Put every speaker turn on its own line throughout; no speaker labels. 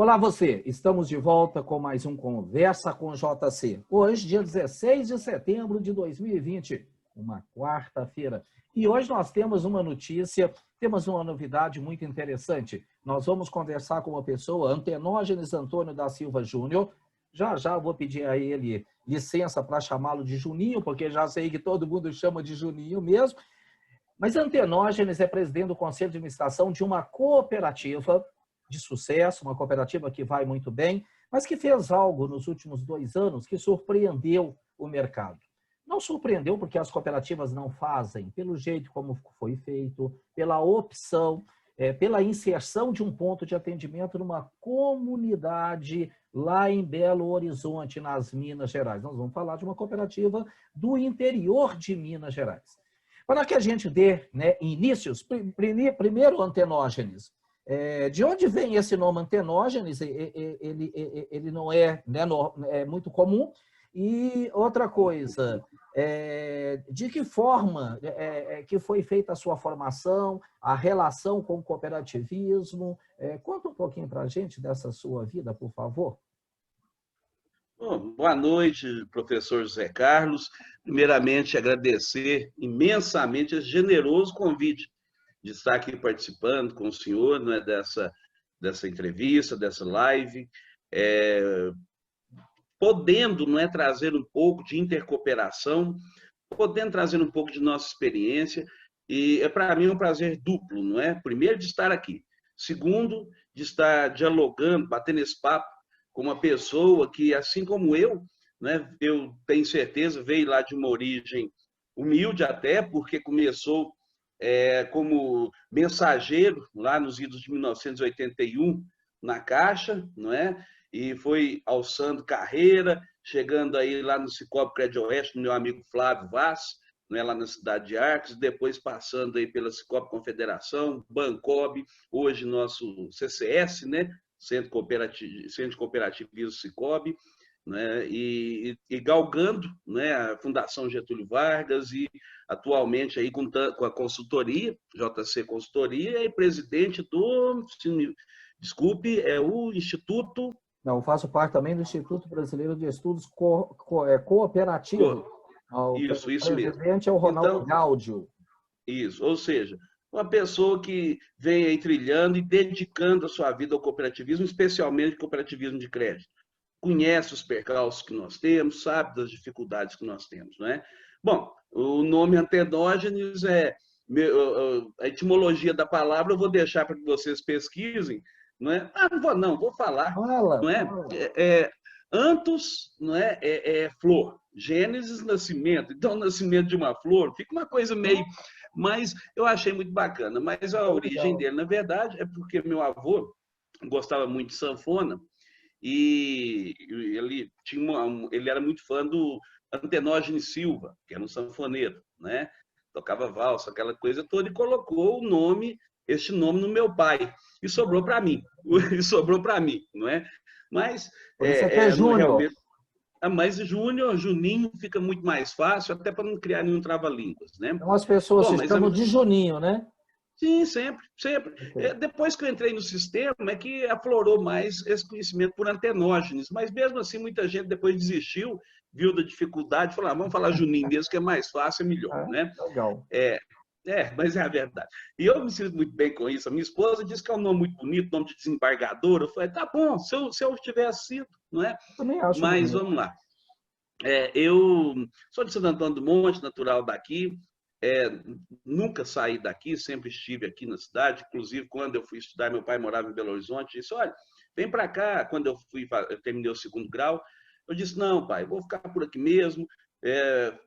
Olá você, estamos de volta com mais um Conversa com JC. Hoje, dia 16 de setembro de 2020, uma quarta-feira. E hoje nós temos uma notícia, temos uma novidade muito interessante. Nós vamos conversar com uma pessoa, Antenógenes Antônio da Silva Júnior. Já eu vou pedir a ele licença para chamá-lo de Juninho, porque já sei que todo mundo chama de Juninho mesmo. Mas Antenógenes é presidente do Conselho de Administração de uma cooperativa de sucesso, uma cooperativa que vai muito bem, mas que fez algo nos últimos 2 anos que surpreendeu o mercado. Não surpreendeu porque as cooperativas não fazem pelo jeito como foi feito, pela opção, pela inserção de um ponto de atendimento numa comunidade lá em Belo Horizonte, nas Minas Gerais. Nós vamos falar de uma cooperativa do interior de Minas Gerais. Para que a gente dê inícios, primeiro Antenógenes, de onde vem esse nome Antenógenes? Ele não é muito comum. E outra coisa, de que forma que foi feita a sua formação, a relação com o cooperativismo? Conta um pouquinho para a gente dessa sua vida, por favor.
Bom, boa noite, professor José Carlos. Primeiramente, agradecer imensamente esse generoso convite de estar aqui participando com o senhor, né, dessa entrevista, dessa live, podendo, não é, trazer um pouco de intercooperação, podendo trazer um pouco de nossa experiência, e para mim um prazer duplo, não é? Primeiro, de estar aqui. Segundo, de estar dialogando, batendo esse papo com uma pessoa que, assim como eu, né, eu tenho certeza, veio lá de uma origem humilde até, porque começou como mensageiro lá nos idos de 1981 na Caixa, não é? E foi alçando carreira, chegando aí lá no Cicobi Crédito Oeste, no meu amigo Flávio Vaz, não é? Lá na cidade de Arcos, depois passando aí pela Cicobi Confederação, Bancob, hoje nosso CCS, né? Centro de Cooperativismo Cicobi, né? E galgando, né, a Fundação Getúlio Vargas e atualmente aí com a consultoria, JC Consultoria, e presidente do, desculpe, é o Instituto...
Não, eu faço parte também do Instituto Brasileiro de Estudos Cooperativos.
Isso
O
mesmo.
presidente é o Ronaldo
Então,
Gáudio.
Isso, ou seja, uma pessoa que vem aí trilhando e dedicando a sua vida ao cooperativismo, especialmente cooperativismo de crédito. Conhece os percalços que nós temos, sabe das dificuldades que nós temos, não é? Bom, o nome Antenógenes a etimologia da palavra eu vou deixar para que vocês pesquisem, não é? Não vou falar, não é? Antos, não é flor, Gênesis, nascimento. Então, nascimento de uma flor fica uma coisa meio... Mas eu achei muito bacana. Mas a origem dele, na verdade, é porque meu avô gostava muito de sanfona, e ele era muito fã do Antenógenes Silva, que era um sanfoneiro, né? Tocava valsa, aquela coisa toda, e colocou este nome no meu pai. E sobrou para mim. Não é? Mas
Você é Júnior.
realmente... Mas Juninho fica muito mais fácil, até para não criar nenhum trava-línguas, né?
Então as pessoas se chamam de Juninho, né?
Sim, sempre. Okay. Depois que eu entrei no sistema, é que aflorou mais esse conhecimento por Antenógenes, mas mesmo assim muita gente depois desistiu, viu da dificuldade, falou, vamos falar Juninho mesmo, que é mais fácil, é melhor, né?
Legal.
Mas é a verdade. E eu me sinto muito bem com isso. A minha esposa disse que é um nome muito bonito, nome de desembargador. Eu falei, tá bom, se eu tivesse sido, não é?
Também acho.
Mas bonito. Vamos lá. Eu sou de Santo Antônio do Monte, natural daqui. Nunca saí daqui, sempre estive aqui na cidade. Inclusive, quando eu fui estudar, meu pai morava em Belo Horizonte, disse, olha, vem para cá. Quando eu terminei o 2º grau, eu disse, não, pai, vou ficar por aqui mesmo.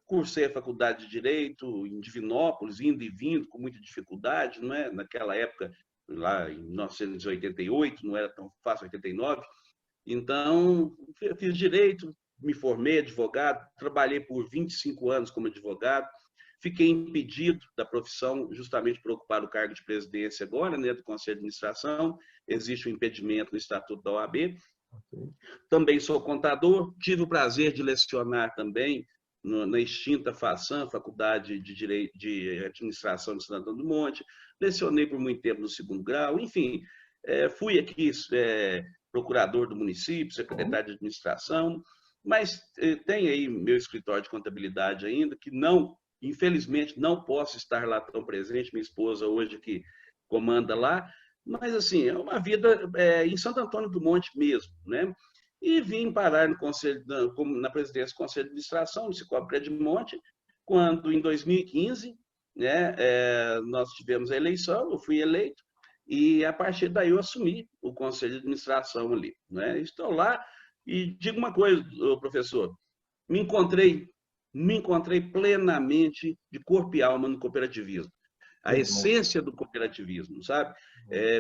Cursei a faculdade de Direito em Divinópolis, indo e vindo, com muita dificuldade, não é? Naquela época, lá em 1988, não era tão fácil, 89. Então, fiz Direito, me formei advogado, trabalhei por 25 anos como advogado, fiquei impedido da profissão justamente por ocupar o cargo de presidência agora, né, do Conselho de Administração. Existe um impedimento no Estatuto da OAB. Okay. Também sou contador, tive o prazer de lecionar também na extinta FACAM, Faculdade de Direito de Administração de Santo Antônio do Monte. Lecionei por muito tempo no 2º grau, enfim, fui aqui procurador do município, secretário de administração, mas tem aí meu escritório de contabilidade ainda, que não, infelizmente, não posso estar lá tão presente, minha esposa hoje que comanda lá, mas assim, é uma vida em Santo Antônio do Monte mesmo, né? E vim parar no conselho, na presidência do Conselho de Administração, no Cicobi Credimonte, quando, em 2015, né, nós tivemos a eleição, eu fui eleito, e a partir daí eu assumi o Conselho de Administração ali. Né? Estou lá e digo uma coisa, professor, me encontrei plenamente de corpo e alma no cooperativismo. A essência do cooperativismo, sabe?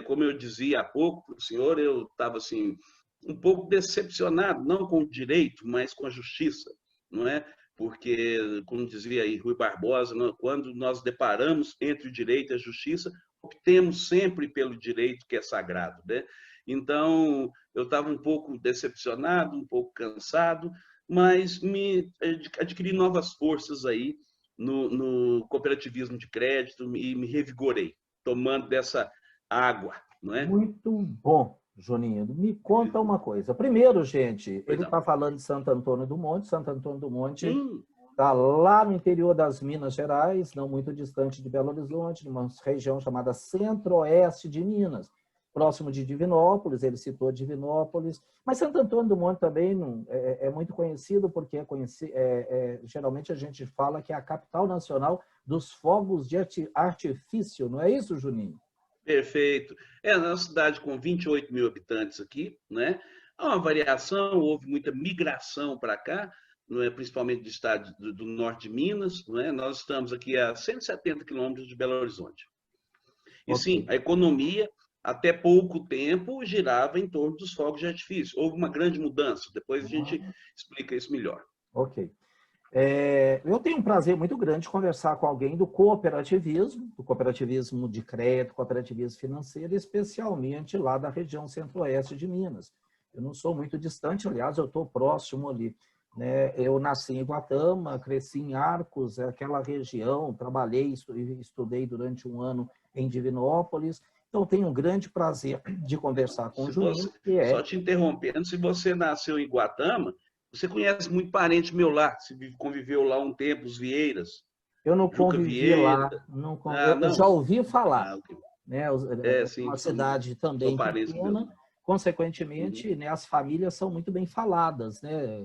Como eu dizia há pouco para o senhor, eu estava assim, um pouco decepcionado, não com o direito, mas com a justiça, não é? Porque, como dizia aí Rui Barbosa, quando nós deparamos entre o direito e a justiça, optemos sempre pelo direito que é sagrado, né? Então, eu estava um pouco decepcionado, um pouco cansado, mas adquiri novas forças aí no cooperativismo de crédito e me revigorei, tomando dessa água, não é?
Muito bom, Juninho. Me conta uma coisa. Primeiro, gente, ele está falando de Santo Antônio do Monte. Santo Antônio do Monte está lá no interior das Minas Gerais, não muito distante de Belo Horizonte, numa região chamada Centro-Oeste de Minas, próximo de Divinópolis. Ele citou Divinópolis, mas Santo Antônio do Monte também é muito conhecido porque geralmente a gente fala que é a capital nacional dos fogos de artifício, não é isso, Juninho?
Perfeito. É uma cidade com 28 mil habitantes aqui, né? Há uma variação, houve muita migração para cá, não é? Principalmente do estado do norte de Minas, não é? Nós estamos aqui a 170 quilômetros de Belo Horizonte. E sim, a economia, até pouco tempo, girava em torno dos fogos de artifício. Houve uma grande mudança, depois a gente explica isso melhor.
Ok. Eu tenho um prazer muito grande de conversar com alguém do cooperativismo de crédito, cooperativismo financeiro, especialmente lá da região centro-oeste de Minas. Eu não sou muito distante, aliás, eu estou próximo ali. Né? Eu nasci em Iguatama, cresci em Arcos, aquela região, trabalhei e estudei durante um ano em Divinópolis. Então, tenho um grande prazer de conversar com o Juninho.
Só te interrompendo, se você nasceu em Iguatama, você conhece muito parente meu lá, você conviveu lá um tempo, os Vieiras.
Eu não convivi lá, eu já ouvi falar. Né? Uma cidade também pequena, consequentemente, né, as famílias são muito bem faladas, né?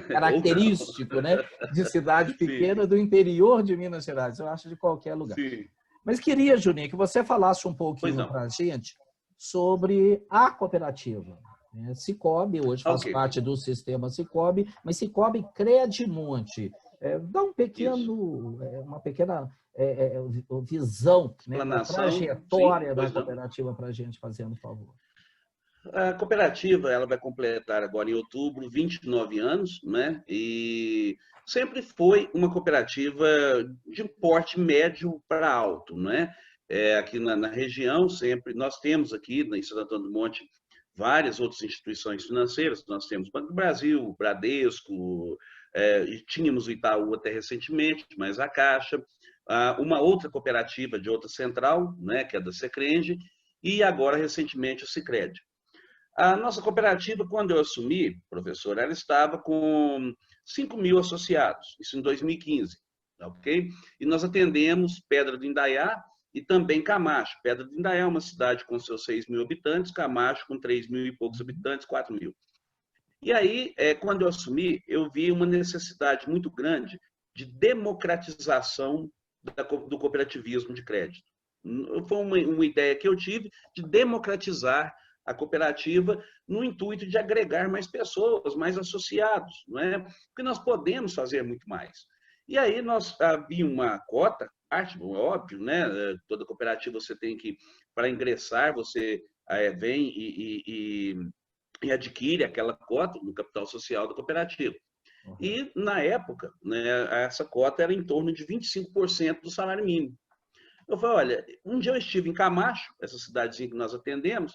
Característico, né, de cidade pequena do interior de Minas Gerais, eu acho de qualquer lugar.
Sim.
Mas queria, Juninho, que você falasse um pouquinho para a gente sobre a cooperativa. Cicobi hoje faz parte do sistema Cicobi, mas Cicobi Credimonte. Dá uma pequena visão, né, da trajetória da cooperativa para a gente, fazendo favor.
A cooperativa ela vai completar agora em outubro 29 anos, né? E sempre foi uma cooperativa de porte médio para alto, né? Aqui na região sempre nós temos aqui em Santo Antônio do Monte várias outras instituições financeiras. Nós temos o Banco do Brasil, o Bradesco, e tínhamos o Itaú até recentemente, mas a Caixa, uma outra cooperativa de outra central, né? Que é da Secrenge, e agora recentemente o Sicredi. A nossa cooperativa, quando eu assumi, professor, ela estava com 5 mil associados, isso em 2015, ok? E nós atendemos Pedra do Indaiá e também Camacho. Pedra do Indaiá é uma cidade com seus 6 mil habitantes, Camacho com 3 mil e poucos habitantes, 4 mil. E aí, quando eu assumi, eu vi uma necessidade muito grande de democratização do cooperativismo de crédito. Foi uma ideia que eu tive de democratizar a cooperativa no intuito de agregar mais pessoas, mais associados, não é? Porque nós podemos fazer muito mais. E aí nós havia uma cota, óbvio, né? Toda cooperativa você tem que, para ingressar, você vem e adquire aquela cota no capital social da cooperativa. E, na época, né, essa cota era em torno de 25% do salário mínimo. Eu falei, olha, um dia eu estive em Camacho, essa cidadezinha que nós atendemos,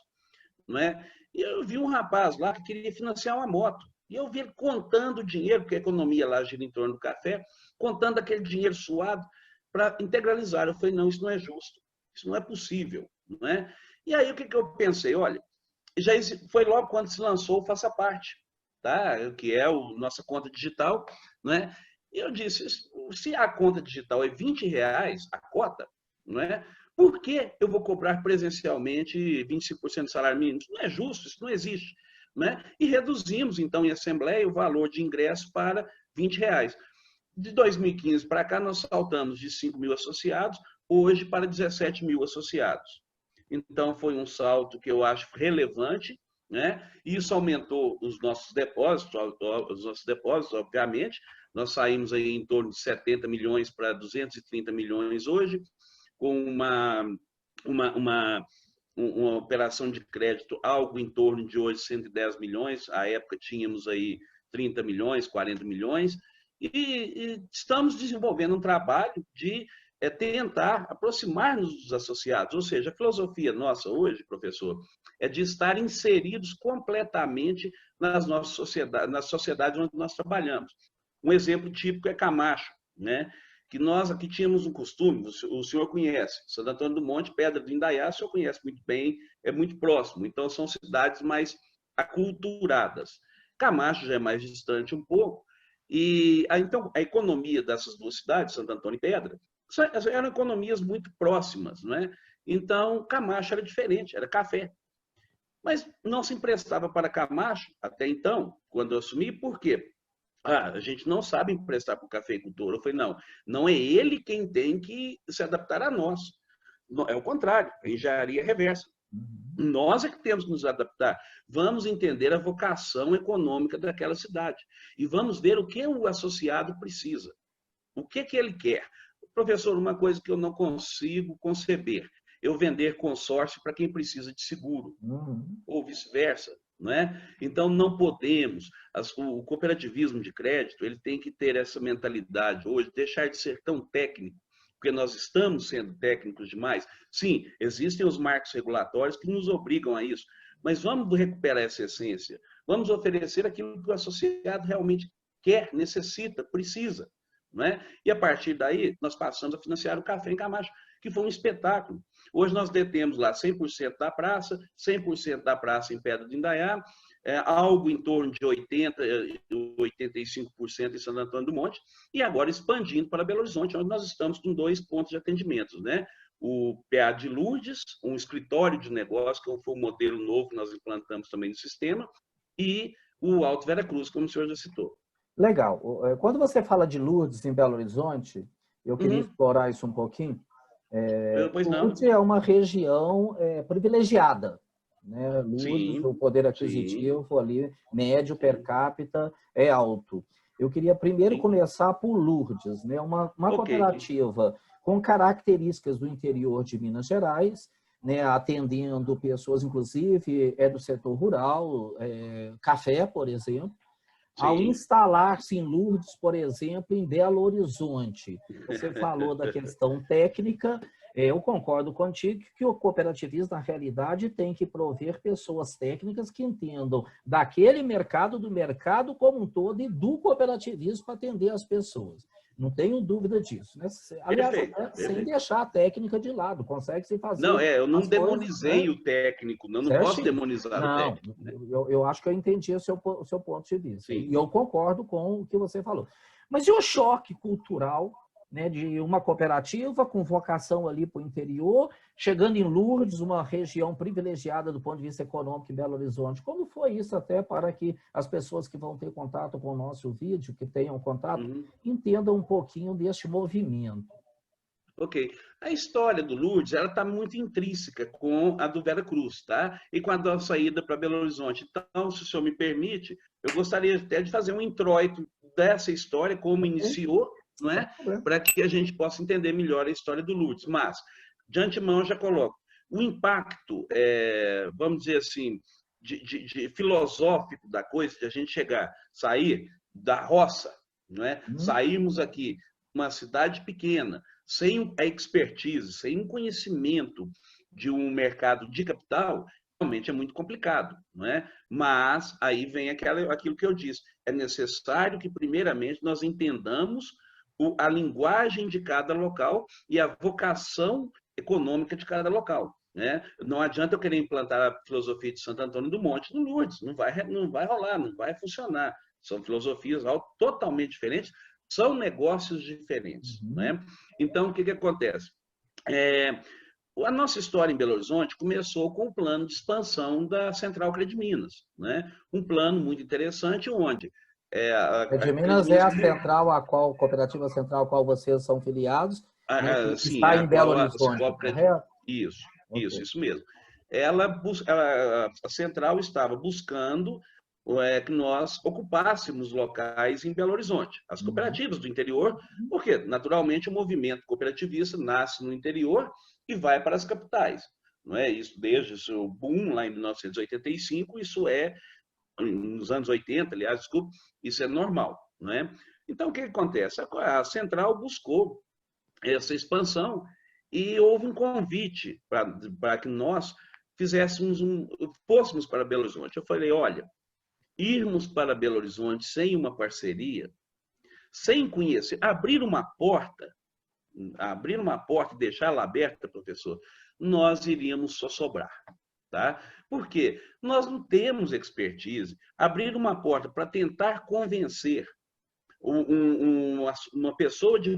não é? E eu vi um rapaz lá que queria financiar uma moto. E eu vi ele contando dinheiro, porque a economia lá gira em torno do café, contando aquele dinheiro suado para integralizar. Eu falei, não, isso não é justo, isso não é possível. Não é? E aí o que eu pensei? Olha, foi logo quando se lançou o Faça Parte, tá? Que é a nossa conta digital, né? E eu disse, se a conta digital é R$ 20 a cota, não é? Por que eu vou cobrar presencialmente 25% do salário mínimo? Isso não é justo, isso não existe. Né? E reduzimos, então, em assembleia, o valor de ingresso para R$ 20. De 2015 para cá, nós saltamos de 5 mil associados, hoje para 17 mil associados. Então, foi um salto que eu acho relevante, né? Isso aumentou os nossos depósitos, obviamente. Nós saímos aí em torno de 70 milhões para 230 milhões hoje, com uma operação de crédito algo em torno de hoje 110 milhões, à época tínhamos aí 30 milhões, 40 milhões, e estamos desenvolvendo um trabalho de tentar aproximar-nos dos associados, ou seja, a filosofia nossa hoje, professor, é de estar inseridos completamente nas sociedades onde nós trabalhamos. Um exemplo típico é Camacho, né? Que nós aqui tínhamos um costume, o senhor conhece, Santo Antônio do Monte, Pedra do Indaiá, o senhor conhece muito bem, é muito próximo, então são cidades mais aculturadas. Camacho já é mais distante um pouco, e então a economia dessas duas cidades, Santo Antônio e Pedra, eram economias muito próximas, não é? Então Camacho era diferente, era café. Mas não se emprestava para Camacho até então, quando eu assumi, por quê? A gente não sabe emprestar para o cafeicultor. Eu falei, não é ele quem tem que se adaptar a nós. É o contrário, a engenharia reversa. Nós é que temos que nos adaptar. Vamos entender a vocação econômica daquela cidade. E vamos ver o que o associado precisa. O que ele quer. Professor, uma coisa que eu não consigo conceber, eu vender consórcio para quem precisa de seguro, ou vice-versa. Não é? Então, não podemos. O cooperativismo de crédito ele tem que ter essa mentalidade hoje, deixar de ser tão técnico, porque nós estamos sendo técnicos demais. Sim, existem os marcos regulatórios que nos obrigam a isso, mas vamos recuperar essa essência. Vamos oferecer aquilo que o associado realmente quer, necessita, precisa. Não é? E a partir daí, nós passamos a financiar o Café em Camacho, que foi um espetáculo. Hoje nós detemos lá 100% da praça, 100% da praça em Pedra do Indaiá, algo em torno de 80%, 85% em Santo Antônio do Monte, e agora expandindo para Belo Horizonte, onde nós estamos com 2 pontos de atendimento, né? O PA de Lourdes, um escritório de negócio, que foi um modelo novo que nós implantamos também no sistema, e o Alto Vera Cruz, como o senhor já citou.
Legal. Quando você fala de Lourdes em Belo Horizonte, eu queria explorar isso um pouquinho. Lourdes é uma região privilegiada. Né? Lourdes,
Sim,
o poder aquisitivo sim. Ali, médio per capita, é alto. Eu queria primeiro começar por Lourdes, né? Uma cooperativa com características do interior de Minas Gerais, né? Atendendo pessoas, inclusive, do setor rural, café, por exemplo. Sim. Ao instalar-se em Lourdes, por exemplo, em Belo Horizonte, você falou da questão técnica, eu concordo contigo que o cooperativismo, na realidade, tem que prover pessoas técnicas que entendam daquele mercado, do mercado como um todo e do cooperativismo para atender as pessoas. Não tenho dúvida disso. Né? Aliás, perfeito. Sem deixar a técnica de lado, consegue se fazer.
Não, eu não demonizei coisas, né? O técnico, não posso demonizar o técnico. Né?
Eu acho que eu entendi o seu ponto de vista. Sim. E eu concordo com o que você falou. Mas e o choque cultural, né, de uma cooperativa com vocação ali para o interior, chegando em Lourdes, uma região privilegiada do ponto de vista econômico em Belo Horizonte? Como foi isso até para que as pessoas que vão ter contato com o nosso vídeo, que tenham contato, entendam um pouquinho deste movimento?
Ok. A história do Lourdes, ela está muito intrínseca com a do Vera Cruz, tá? E com a da saída para Belo Horizonte. Então, se o senhor me permite, eu gostaria até de fazer um introito dessa história, como iniciou, não é? Para que a gente possa entender melhor a história do Lourdes. Mas, de antemão, eu já coloco. O impacto, vamos dizer assim, de filosófico da coisa, de a gente sair da roça, não é? Sairmos aqui, uma cidade pequena, sem a expertise, sem um conhecimento de um mercado de capital, realmente é muito complicado, não é? Mas aí vem aquilo que eu disse, é necessário que, primeiramente, nós entendamos a linguagem de cada local e a vocação econômica de cada local. né? Não adianta eu querer implantar a filosofia de Santo Antônio do Monte no Lourdes, não vai rolar, não vai funcionar. São filosofias totalmente diferentes, são negócios diferentes, né? Então, o que acontece? A nossa história em Belo Horizonte começou com o plano de expansão da Central Crediminas, né? Um plano muito interessante onde a
Crediminas é
Crediminas...
a central a qual, cooperativa central a qual vocês são filiados, né, que
sim,
está
a
em Belo
qual a
Horizonte,
Cicobi
correto?
Isso,
Ok.
isso mesmo. A central estava buscando que nós ocupássemos locais em Belo Horizonte, as cooperativas do interior, porque, naturalmente, o movimento cooperativista nasce no interior e vai para as capitais. Não é isso? Desde o seu boom lá em 1985, isso nos anos 80, aliás, desculpe, isso é normal. Não é? Então, o que acontece? A central buscou essa expansão e houve um convite para que nós fôssemos para Belo Horizonte. Eu falei, olha, irmos para Belo Horizonte sem uma parceria, sem conhecer, abrir uma porta e deixá-la aberta, professor, nós iríamos só sobrar. Tá? Porque nós não temos expertise. Abrir uma porta para tentar convencer uma pessoa de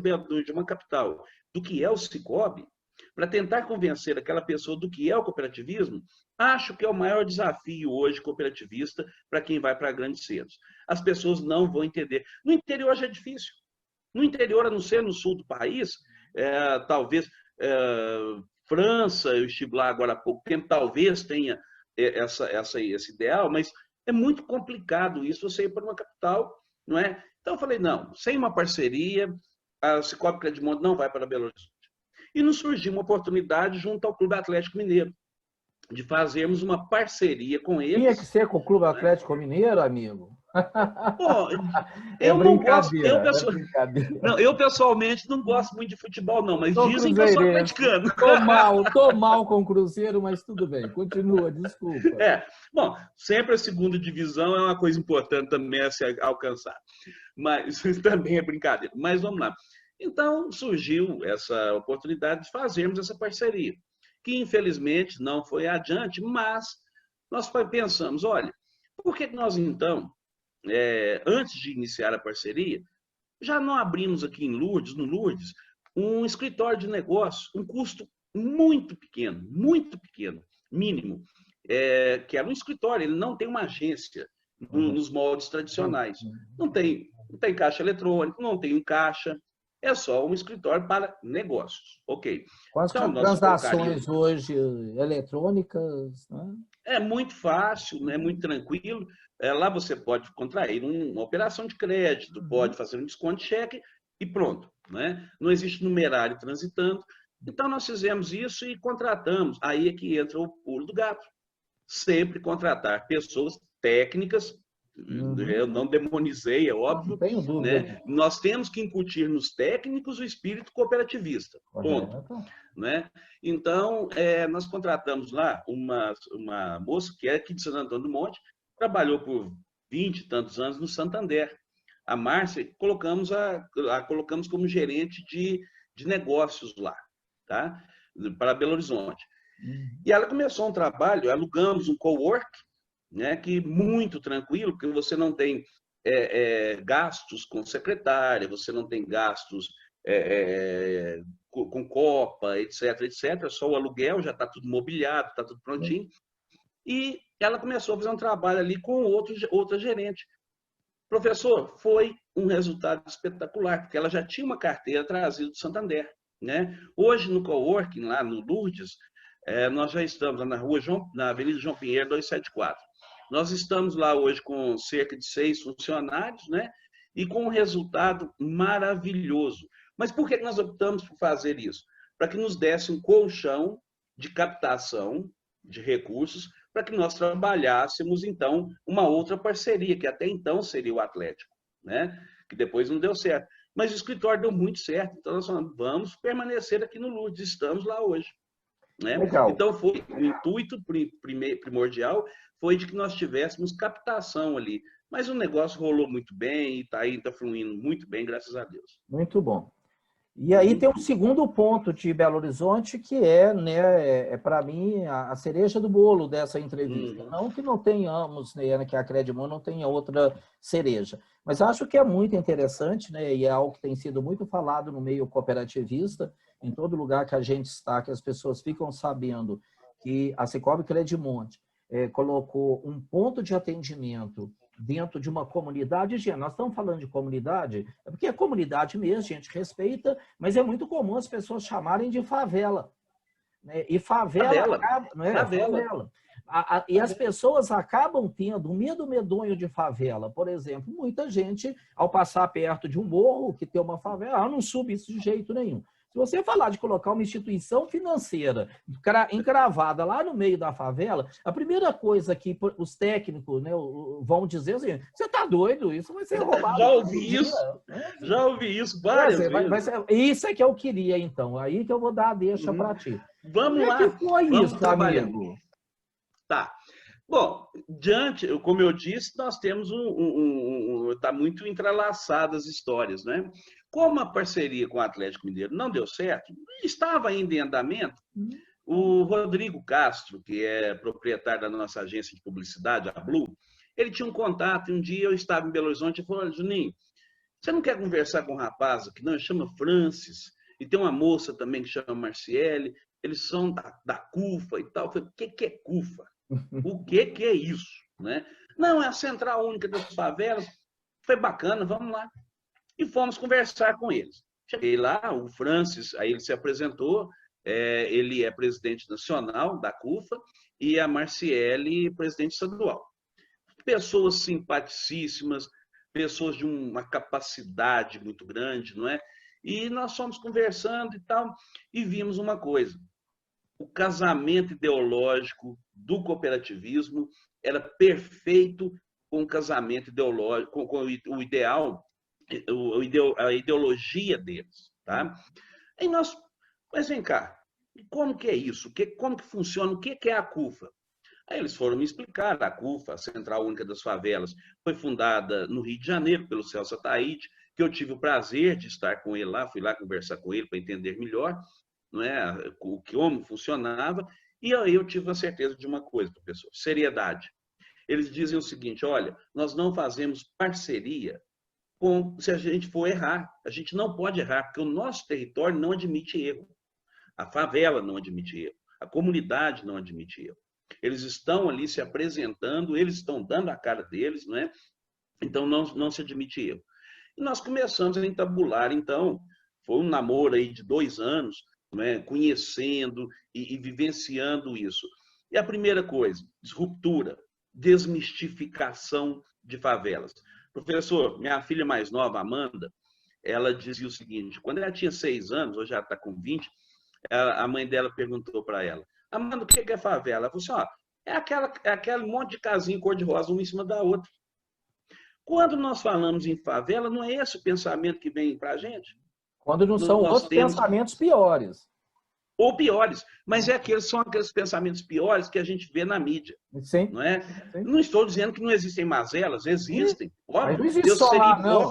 uma capital do que é o Cicobi, para tentar convencer aquela pessoa do que é o cooperativismo, acho que é o maior desafio hoje cooperativista para quem vai para grandes centros. As pessoas não vão entender. No interior já é difícil. No interior, a não ser no sul do país, talvez França, eu estive lá agora há pouco tempo, talvez tenha esse ideal, mas é muito complicado isso, você ir para uma capital, não é? Então eu falei, não, sem uma parceria, a Cicobi Credimonte não vai para Belo Horizonte. E nos surgiu uma oportunidade junto ao Clube Atlético Mineiro, de fazermos uma parceria com
Tinha que
eles.
ser com o Clube
Né?
Atlético Mineiro, amigo?
Pô,
É
eu não gosto,
brincadeira, é brincadeira.
não, eu pessoalmente não gosto muito de futebol, não, mas
Sou
dizem que eu sou
cruzeirense.
atleticano.
Tô mal com o Cruzeiro, mas tudo bem. Continua, desculpa.
Bom, sempre a segunda divisão é uma coisa importante também a se alcançar. Mas também é brincadeira. Mas vamos lá. Então surgiu essa oportunidade de fazermos essa parceria, que infelizmente não foi adiante, mas nós pensamos, olha, por que nós então, antes de iniciar a parceria, já não abrimos aqui no Lourdes, um escritório de negócio, um custo muito pequeno, mínimo, que era um escritório, ele não tem uma agência nos moldes tradicionais. Não tem caixa eletrônico, não tem um caixa, é só um escritório para negócios. Ok.
Quais
Então,
são
nós
transações
colocaríamos...
hoje eletrônicas? Né?
É muito fácil, né? Muito tranquilo. Lá você pode contrair uma operação de crédito, pode fazer um desconto de cheque e pronto. Né? Não existe numerário transitando. Então, nós fizemos isso e contratamos. Aí é que entra o pulo do gato. Sempre contratar pessoas técnicas. Eu não demonizei, é óbvio.
Não tenho dúvida
Né?
disso.
Nós temos que incutir nos técnicos o espírito cooperativista. Ponto.
Correto.
Né? Então, nós contratamos lá uma moça que é aqui de Santo Antônio do Monte, trabalhou por 20 e tantos anos no Santander. A Márcia, colocamos como gerente de negócios lá, tá? Para Belo Horizonte. E ela começou um trabalho, alugamos um cowork, né, que muito tranquilo, porque você não tem gastos com secretária, você não tem gastos com copa, etc, etc. Só o aluguel, já está tudo mobiliado, está tudo prontinho. E ela começou a fazer um trabalho ali com outra gerente. Professor, foi um resultado espetacular, porque ela já tinha uma carteira trazida do Santander. Né? Hoje, no coworking, lá no Lourdes, nós já estamos na Avenida João Pinheiro, 274. Nós estamos lá hoje com cerca de 6 funcionários, né? E com um resultado maravilhoso. Mas por que nós optamos por fazer isso? Para que nos desse um colchão de captação de recursos para que nós trabalhássemos, então, uma outra parceria, que até então seria o Atlético, né? Que depois não deu certo. Mas o escritório deu muito certo, então nós falamos, vamos permanecer aqui no Lourdes, estamos lá hoje. Né?
Legal.
Então, o intuito primordial foi de que nós tivéssemos captação ali. Mas o negócio rolou muito bem e está fluindo muito bem, graças a Deus.
Muito bom. E aí tem um segundo ponto de Belo Horizonte, que é, né, para mim, a cereja do bolo dessa entrevista. Não que não tenhamos, né, que a Credimon não tenha outra cereja, mas acho que é muito interessante, né, e é algo que tem sido muito falado no meio cooperativista, em todo lugar que a gente está, que as pessoas ficam sabendo que a Sicoob Credimonte colocou um ponto de atendimento dentro de uma comunidade. Nós estamos falando de comunidade, é porque é comunidade mesmo, a gente respeita, mas é muito comum as pessoas chamarem de favela. Né? E favela acaba, não é? Favela. E as pessoas acabam tendo um medo medonho de favela. Por exemplo, muita gente, ao passar perto de um morro que tem uma favela, não sube isso de jeito nenhum. Se você falar de colocar uma instituição financeira encravada lá no meio da favela, a primeira coisa que os técnicos, né, vão dizer assim, você está doido? Isso vai ser roubado.
Já ouvi isso várias vezes.
Isso é que eu queria, então. Aí que eu vou dar a deixa para ti.
Vamos lá.
Que foi
vamos
isso,
trabalhar.
amigo?
Tá. Bom, como eu disse, nós temos tá muito entrelaçadas as histórias, né? Como a parceria com o Atlético Mineiro não deu certo, estava ainda em andamento, o Rodrigo Castro, que é proprietário da nossa agência de publicidade, a Blue, ele tinha um contato, e um dia eu estava em Belo Horizonte e falou: Juninho, você não quer conversar com um rapaz aqui? Não, ele chama Francis, e tem uma moça também que chama Marciele, eles são da CUFA e tal. Eu falei: o que é CUFA? O que é isso? Né? Não, é a Central Única das Favelas. Foi bacana, vamos lá. E fomos conversar com eles. Cheguei lá, o Francis, aí ele se apresentou, ele é presidente nacional da CUFA, e a Marciele, presidente estadual. Pessoas simpaticíssimas, pessoas de uma capacidade muito grande, não é? E nós fomos conversando e tal, e vimos uma coisa: o casamento ideológico do cooperativismo era perfeito com o casamento ideológico, com o ideal, a ideologia deles. Tá? Aí mas vem cá, como que é isso? Como que funciona? O que é a CUFA? Aí eles foram me explicar. A CUFA, a Central Única das Favelas, foi fundada no Rio de Janeiro pelo Celso Ataíde, que eu tive o prazer de estar com ele lá, fui lá conversar com ele para entender melhor, não é, como funcionava, e aí eu tive a certeza de uma coisa, professor: seriedade. Eles dizem o seguinte: olha, nós não fazemos parceria se a gente for errar. A gente não pode errar, porque o nosso território não admite erro. A favela não admite erro. A comunidade não admite erro. Eles estão ali se apresentando, eles estão dando a cara deles, não é? Então não se admite erro. E nós começamos a entabular, então, foi um namoro aí de 2 anos, né, conhecendo e vivenciando isso. E a primeira coisa: ruptura, desmistificação de favelas. Professor, minha filha mais nova, Amanda, ela dizia o seguinte: quando ela tinha 6 anos, hoje ela está com 20, a mãe dela perguntou para ela: Amanda, o que é favela? Ela falou assim: ó, é aquele monte de casinha cor-de-rosa uma em cima da outra. Quando nós falamos em favela, não é esse o pensamento que vem para a gente?
Quando não são outros pensamentos piores.
Ou piores, mas são aqueles pensamentos piores que a gente vê na mídia.
Sim.
Não é? Sim. Não estou dizendo que não existem mazelas, existem.
Óbvio, mas não existe só lá, não.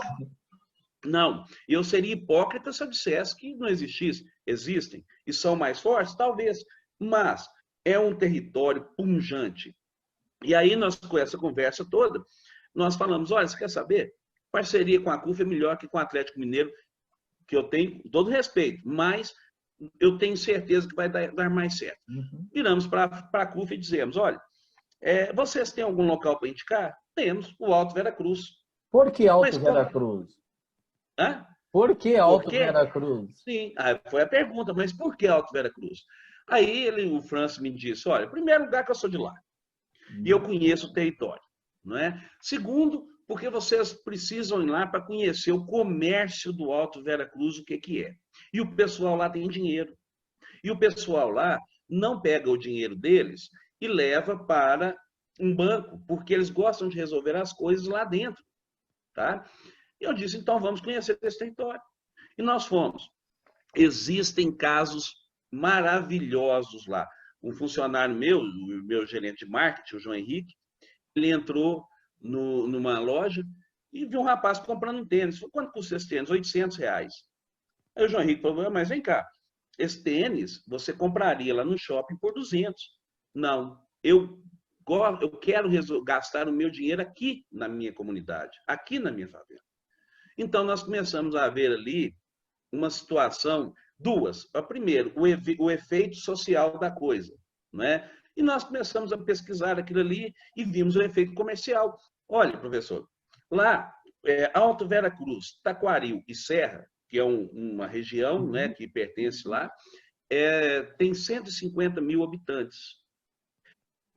Não, eu seria hipócrita se eu dissesse que não existisse. Existem. E são mais fortes? Talvez. Mas é um território punjante. E aí, nós, com essa conversa toda, nós falamos: olha, você quer saber? Parceria com a CUFA é melhor que com o Atlético Mineiro, que eu tenho todo respeito, mas eu tenho certeza que vai dar mais certo. Viramos para a CUFA e dizemos: olha, vocês têm algum local para indicar? Temos, o Alto Vera Cruz.
Por que Alto Vera Cruz?
Hã?
Por que Alto Vera Cruz?
Sim, foi a pergunta, mas por que Alto Vera Cruz? Aí o Francis me disse: olha, primeiro lugar que eu sou de lá, e eu conheço o território, não é? Segundo, porque vocês precisam ir lá para conhecer o comércio do Alto Vera Cruz, o que é. E o pessoal lá tem dinheiro. E o pessoal lá não pega o dinheiro deles e leva para um banco, porque eles gostam de resolver as coisas lá dentro. Tá? E eu disse: então vamos conhecer esse território. E nós fomos. Existem casos maravilhosos lá. Um funcionário o meu gerente de marketing, o João Henrique, ele entrou numa loja e viu um rapaz comprando um tênis. Falei: quanto custa esse tênis? R$800. Aí Aí o João Henrique falou, mas vem cá, esse tênis você compraria lá no shopping por 200. Não, eu quero gastar o meu dinheiro aqui na minha comunidade, aqui na minha favela. Então, nós começamos a ver ali uma situação, duas. Primeiro, o efeito social da coisa, né? E nós começamos a pesquisar aquilo ali e vimos o efeito comercial. Olha, professor, lá, Alto Vera Cruz, Taquaril e Serra, que é uma região, né, que pertence lá, tem 150 mil habitantes.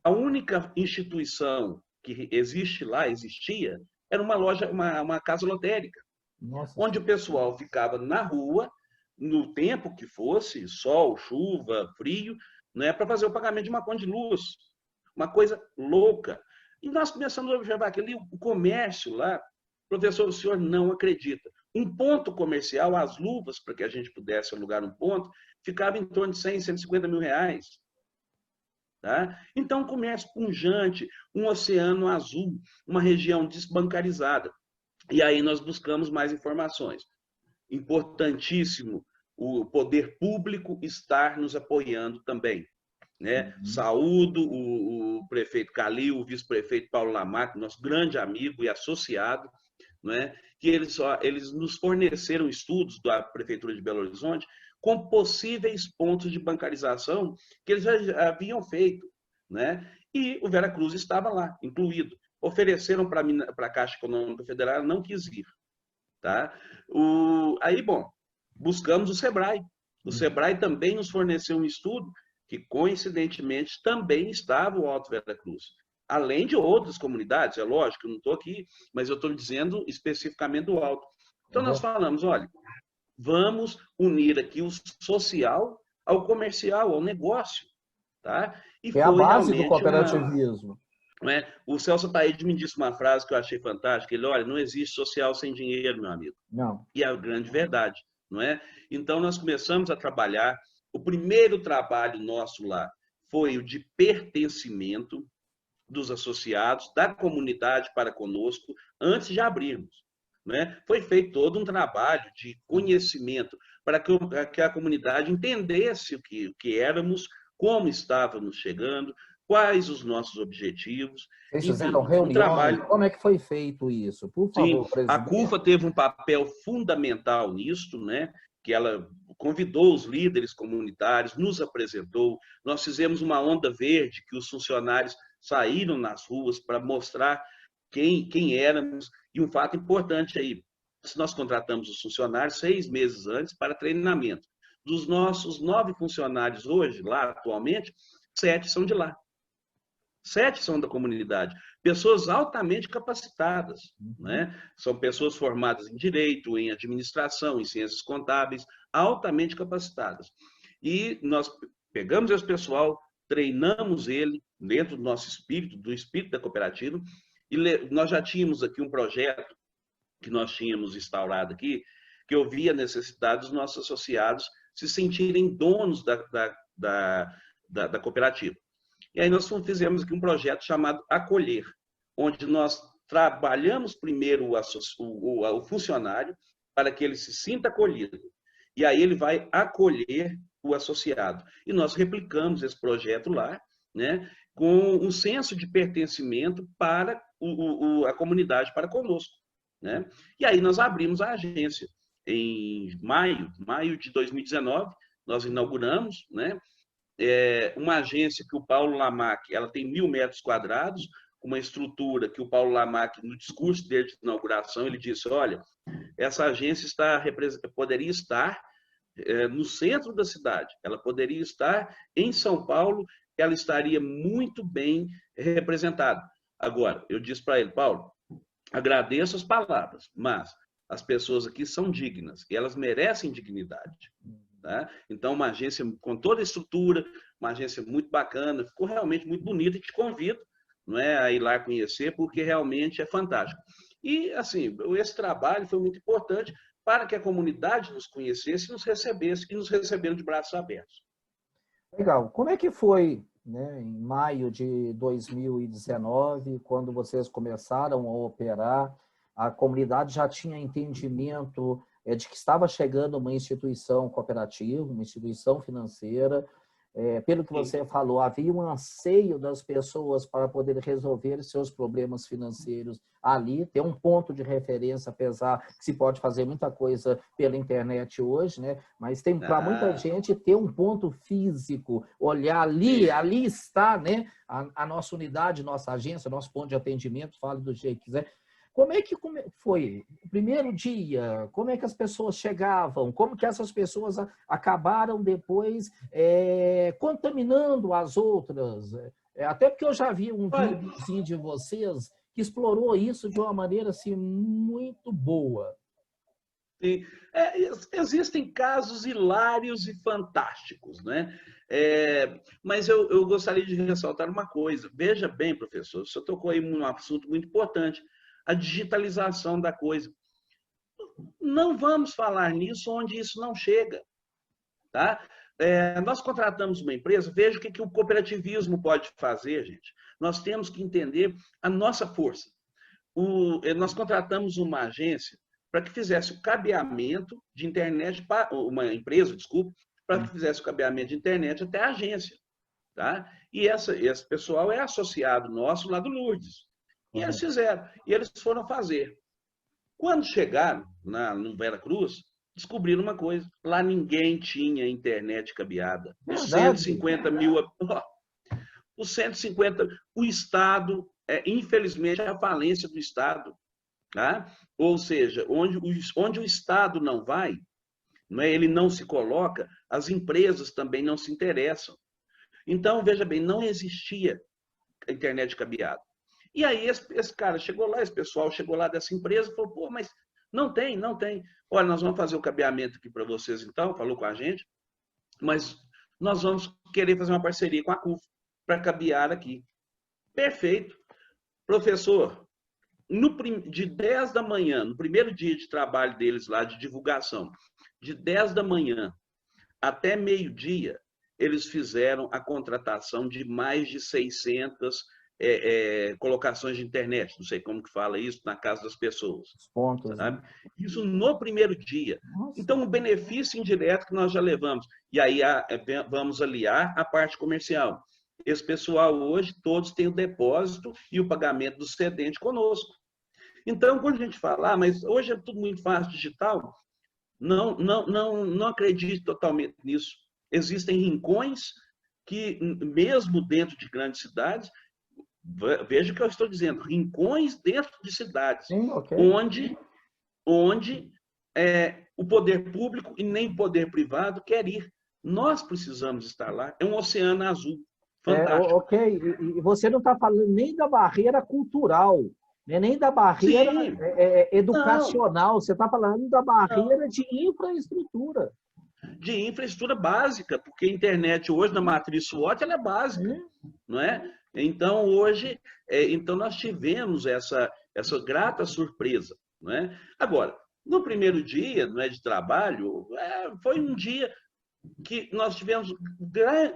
A única instituição que existe lá, existia, era uma loja, uma casa lotérica. Nossa, onde o pessoal ficava na rua, no tempo que fosse, sol, chuva, frio, né, para fazer o pagamento de uma conta de luz. Uma coisa louca. E nós começamos a observar que ali o comércio lá, professor, o senhor não acredita. Um ponto comercial, as luvas, para que a gente pudesse alugar um ponto, ficava em torno de 100, 150 mil reais. Tá? Então, um comércio pujante, um oceano azul, uma região desbancarizada. E aí nós buscamos mais informações. Importantíssimo o poder público estar nos apoiando também. Né? Saúdo o prefeito Calil, o vice-prefeito Paulo Lamarck, nosso grande amigo e associado, né? Que eles nos forneceram estudos da Prefeitura de Belo Horizonte com possíveis pontos de bancarização que eles já haviam feito. Né? E o Veracruz estava lá, incluído. Ofereceram para a Caixa Econômica Federal, não quis ir. Tá? Aí, bom, buscamos o SEBRAE. O SEBRAE também nos forneceu um estudo que, coincidentemente, também estava o Alto Veracruz. Além de outras comunidades, é lógico, eu não estou aqui, mas eu estou dizendo especificamente do Alto. Então, nós falamos, olha, vamos unir aqui o social ao comercial, ao negócio. Tá?
E é a base do cooperativismo.
O Celso Ataíde me disse uma frase que eu achei fantástica. Ele, olha, não existe social sem dinheiro, meu amigo.
Não.
E é a grande verdade, não é? Então, nós começamos a trabalhar. O primeiro trabalho nosso lá foi o de pertencimento dos associados, da comunidade para conosco, antes de abrirmos. Né? Foi feito todo um trabalho de conhecimento para que a comunidade entendesse o que éramos, como estávamos chegando, quais os nossos objetivos.
Vocês fizeram reuniões? Trabalho... Como é que foi feito isso? Por favor,
Sim,
presidente.
A CUFA teve um papel fundamental nisso, né? Que ela convidou os líderes comunitários, nos apresentou. Nós fizemos uma onda verde, que os funcionários saíram nas ruas para mostrar quem éramos. E um fato importante aí, nós contratamos os funcionários 6 meses antes para treinamento. Dos nossos 9 funcionários hoje, lá atualmente, 7 são de lá. 7 são da comunidade. Pessoas altamente capacitadas. Né? São pessoas formadas em direito, em administração, em ciências contábeis, altamente capacitadas. E nós pegamos esse pessoal, treinamos ele dentro do nosso espírito, do espírito da cooperativa, e nós já tínhamos aqui um projeto que nós tínhamos instaurado aqui, que eu via a necessidade dos nossos associados se sentirem donos da cooperativa. E aí nós fizemos aqui um projeto chamado Acolher, onde nós trabalhamos primeiro o funcionário para que ele se sinta acolhido. E aí ele vai acolher o associado. E nós replicamos esse projeto lá, né, com um senso de pertencimento para a comunidade, para conosco. Né? E aí nós abrimos a agência. Em maio de 2019, nós inauguramos, né? Uma agência que o Paulo Lamarck, ela tem 1.000 metros quadrados, uma estrutura que o Paulo Lamarck, no discurso dele de inauguração, ele disse, olha, essa agência poderia estar no centro da cidade, ela poderia estar em São Paulo, ela estaria muito bem representada. Agora, eu disse para ele, Paulo, agradeço as palavras, mas as pessoas aqui são dignas, e elas merecem dignidade. Tá? Então, uma agência com toda a estrutura, uma agência muito bacana, ficou realmente muito bonita e te convido, não é, a ir lá conhecer, porque realmente é fantástico. E, assim, esse trabalho foi muito importante para que a comunidade nos conhecesse e nos recebesse, e nos receberam de braços abertos.
Legal. Como é que foi, né, em maio de 2019, quando vocês começaram a operar, a comunidade já tinha entendimento de que estava chegando uma instituição cooperativa, uma instituição financeira. Pelo que você falou, havia um anseio das pessoas para poder resolver seus problemas financeiros ali, ter um ponto de referência, apesar que se pode fazer muita coisa pela internet hoje, né? Mas tem para muita gente ter um ponto físico, olhar ali está, né? A nossa unidade, nossa agência, nosso ponto de atendimento, fale do jeito que quiser. Como é que foi o primeiro dia? Como é que as pessoas chegavam? Como que essas pessoas acabaram depois contaminando as outras? Até porque eu já vi um videozinho de vocês que explorou isso de uma maneira assim, muito boa.
Sim. Existem casos hilários e fantásticos, né? Mas eu gostaria de ressaltar uma coisa. Veja bem, professor, você tocou aí num assunto muito importante, a digitalização da coisa. Não vamos falar nisso onde isso não chega, tá? Nós contratamos uma empresa, veja o que o cooperativismo pode fazer, gente. Nós temos que entender a nossa força. Nós contratamos uma agência para que fizesse o cabeamento de internet, uma empresa, desculpa, para que fizesse o cabeamento de internet até a agência. Tá? E esse pessoal é associado nosso lá do Lourdes. E eles fizeram, e eles foram fazer. Quando chegaram no Vera Cruz, descobriram uma coisa: lá ninguém tinha internet cabeada. Os 150 mil. Os 150, o Estado, infelizmente, é a falência do Estado. Tá? Ou seja, onde o Estado não vai, ele não se coloca, as empresas também não se interessam. Então, veja bem, não existia internet cabeada. E aí esse cara chegou lá, esse pessoal chegou lá dessa empresa e falou, pô, mas não tem. Olha, nós vamos fazer o cabeamento aqui para vocês então, falou com a gente, mas nós vamos querer fazer uma parceria com a CUF para cabear aqui. Perfeito. Professor, de 10 da manhã, no primeiro dia de trabalho deles lá, de divulgação, de 10 da manhã até meio-dia, eles fizeram a contratação de mais de 600 colocações de internet, não sei como que fala isso, na casa das pessoas.
Pontos,
sabe?
Né?
Isso no primeiro dia. Nossa. Então, o benefício indireto que nós já levamos. E aí vamos aliar a parte comercial. Esse pessoal hoje, todos têm o depósito e o pagamento do cedente conosco. Então, quando a gente fala, mas hoje é tudo muito fácil digital, não acredito totalmente nisso. Existem rincões que, mesmo dentro de grandes cidades, veja o que eu estou dizendo, rincões dentro de cidades,
Sim, okay.
onde o poder público e nem o poder privado quer ir. Nós precisamos estar lá. É um oceano azul. Fantástico.
Ok, e você não está falando nem da barreira cultural, né? Nem da barreira educacional, você está falando da barreira de infraestrutura.
De infraestrutura básica, porque a internet hoje, na matriz SWOT, ela é básica, não é? Então, hoje, então nós tivemos essa grata surpresa, não é? Agora, no primeiro dia, não é, de trabalho, foi um dia que nós tivemos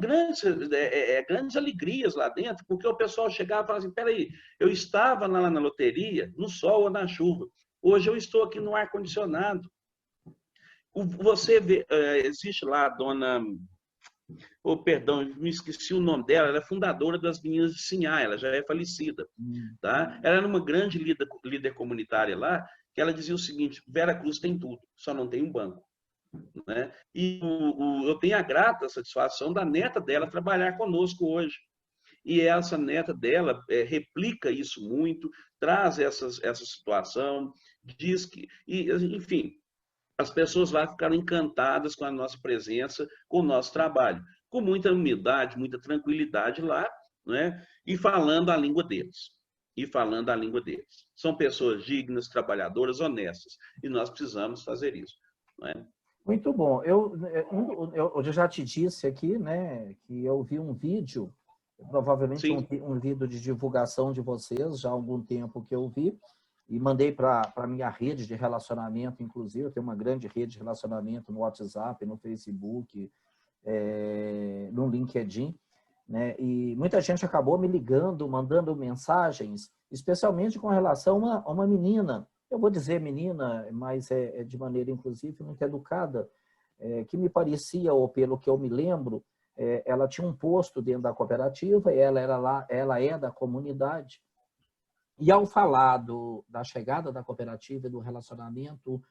grandes alegrias lá dentro, porque o pessoal chegava e falava assim, peraí, eu estava lá na loteria, no sol ou na chuva, hoje eu estou aqui no ar-condicionado. Você vê, existe lá a dona, perdão, me esqueci o nome dela, ela é fundadora das Meninas de Sinhá, ela já é falecida. Tá? Ela era uma grande líder comunitária lá, que ela dizia o seguinte, Vera Cruz tem tudo, só não tem um banco. Né? E eu tenho a grata satisfação da neta dela trabalhar conosco hoje. E essa neta dela replica isso muito, traz essa situação, diz que, enfim, as pessoas lá ficaram encantadas com a nossa presença, com o nosso trabalho, com muita humildade, muita tranquilidade lá, né? E falando a língua deles. São pessoas dignas, trabalhadoras, honestas, e nós precisamos fazer isso. Não é?
Muito bom. Eu já te disse aqui, né, que eu vi um vídeo, provavelmente um vídeo de divulgação de vocês, já há algum tempo que eu vi, e mandei para a minha rede de relacionamento, inclusive, eu tenho uma grande rede de relacionamento no WhatsApp, no Facebook, no LinkedIn, né, e muita gente acabou me ligando, mandando mensagens, especialmente com relação a uma menina eu vou dizer menina, mas é de maneira inclusive muito educada, que me parecia, ou pelo que eu me lembro, ela tinha um posto dentro da cooperativa, ela é da comunidade. E ao falar da chegada da cooperativa e do relacionamento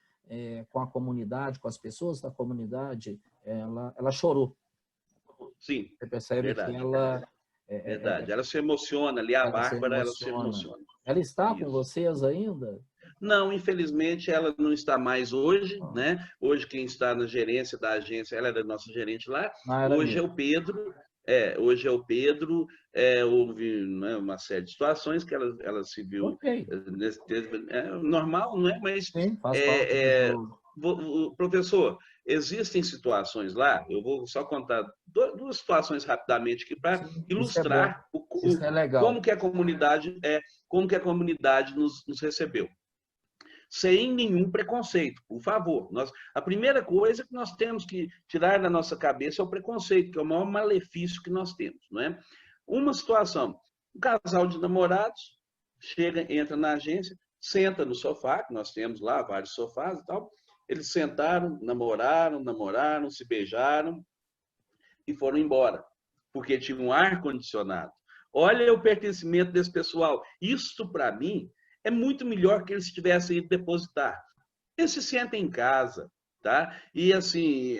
com a comunidade, com as pessoas da comunidade, ela chorou.
Sim,
Você percebe que
verdade.
ela,
Verdade. Ela se emociona ali, a
ela se
Bárbara, ela se
emociona.
emociona.
Ela está com
Isso.
vocês ainda?
Não, infelizmente ela não está mais hoje, né? Hoje quem está na gerência da agência, ela era nossa gerente lá.
Não era
Hoje é
mesmo.
o Pedro. Hoje é o Pedro. Houve, né, uma série de situações que ela se viu
Ok,
normal, não é? Mas
sim, faz parte do
é, é,
jogo.
professor, existem situações lá. Eu vou só contar duas situações rapidamente aqui para
Sim, isso é bom.
ilustrar
Isso é
como
legal.
que a comunidade nos recebeu sem nenhum preconceito, por favor. A primeira coisa que nós temos que tirar da nossa cabeça é o preconceito, que é o maior malefício que nós temos, não é? Uma situação, um casal de namorados entra na agência, senta no sofá, que nós temos lá vários sofás e tal, eles sentaram, namoraram, se beijaram e foram embora, porque tinha um ar-condicionado. Olha o pertencimento desse pessoal. Isso, para mim, é muito melhor que eles tivessem ido depositar. Eles se sentem em casa, tá? E, assim,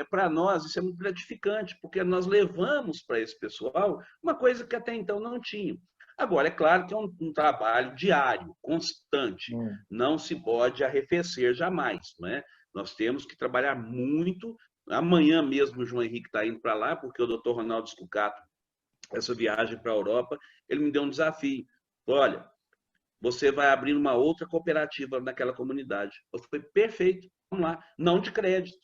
para nós isso é muito gratificante, porque nós levamos para esse pessoal uma coisa que até então não tinha. Agora, é claro que é um trabalho diário, constante. Não se pode arrefecer jamais, né? Nós temos que trabalhar muito. Amanhã mesmo o João Henrique está indo para lá, porque o doutor Ronaldo Scucato, essa viagem para a Europa, ele me deu um desafio. Olha, você vai abrir uma outra cooperativa naquela comunidade. Eu falei, perfeito, vamos lá. Não de crédito,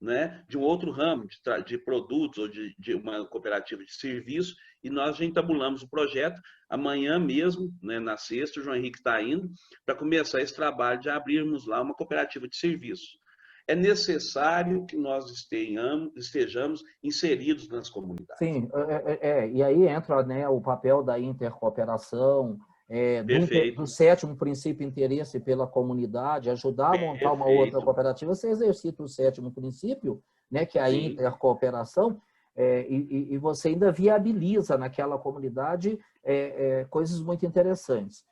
né? De um outro ramo, de produtos ou de uma cooperativa de serviço, e nós já entabulamos o projeto. Amanhã mesmo, né, na sexta, o João Henrique está indo para começar esse trabalho de abrirmos lá uma cooperativa de serviço. É necessário que nós estejamos inseridos nas comunidades.
Sim, e aí entra, né, o papel da intercooperação, do
Perfeito.
sétimo princípio interesse pela comunidade, ajudar a montar uma outra
Perfeito.
cooperativa. Você exercita o sétimo princípio, né, que é a
Sim.
intercooperação, e você ainda viabiliza naquela comunidade coisas muito interessantes.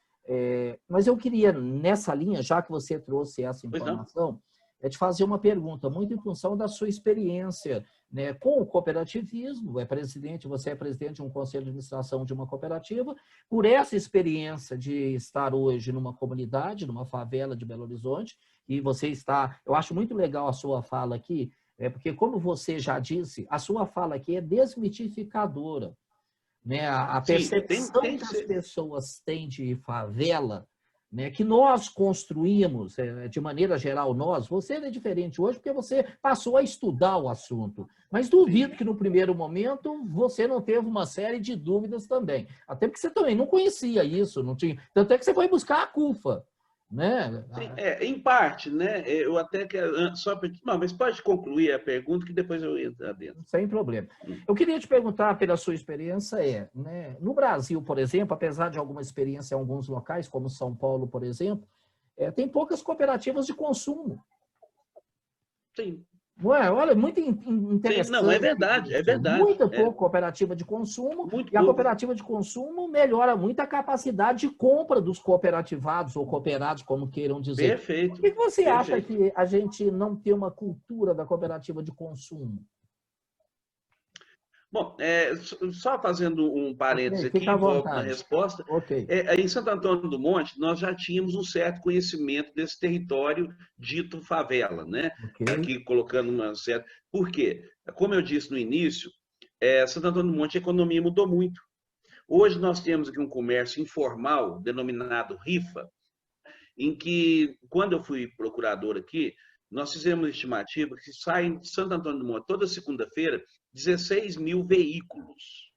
Mas eu queria, nessa linha, já que você trouxe essa
Pois não.
informação, te fazer uma pergunta, muito em função da sua experiência, né, com o cooperativismo. Você é presidente de um conselho de administração de uma cooperativa. Por essa experiência de estar hoje numa comunidade, numa favela de Belo Horizonte, e você está... Eu acho muito legal a sua fala aqui, porque, como você já disse, a sua fala aqui é desmitificadora, né? A percepção que as pessoas têm de favela, né, que nós construímos, de maneira geral, você é diferente hoje porque você passou a estudar o assunto, mas duvido que no primeiro momento você não teve uma série de dúvidas também, até porque você também não conhecia isso, não tinha, tanto é que você foi buscar a CUFA, né?
Sim, em parte, né? Eu até quero não, mas pode concluir a pergunta que depois eu entro dentro.
Sem problema. Eu queria te perguntar, pela sua experiência, né, no Brasil, por exemplo, apesar de alguma experiência em alguns locais, como São Paulo, por exemplo, tem poucas cooperativas de consumo.
Sim.
Não é? Olha, muito interessante.
Sim, não, é verdade, é verdade.
Muito pouco cooperativa de consumo,
muito
e a
pouco.
cooperativa de consumo melhora muito a capacidade de compra dos cooperativados, ou cooperados, como queiram dizer.
Perfeito.
Por que você acha que a gente não tem uma cultura da cooperativa de consumo?
Bom, só fazendo um parênteses aqui, volto na resposta. Em Santo Antônio do Monte, nós já tínhamos um certo conhecimento desse território dito favela, né? Aqui colocando uma certa... Por quê? Como eu disse no início, Santo Antônio do Monte, a economia mudou muito. Hoje nós temos aqui um comércio informal, denominado rifa, em que, quando eu fui procurador aqui, nós fizemos uma estimativa que saem de Santo Antônio do Monte toda segunda-feira 16 mil veículos,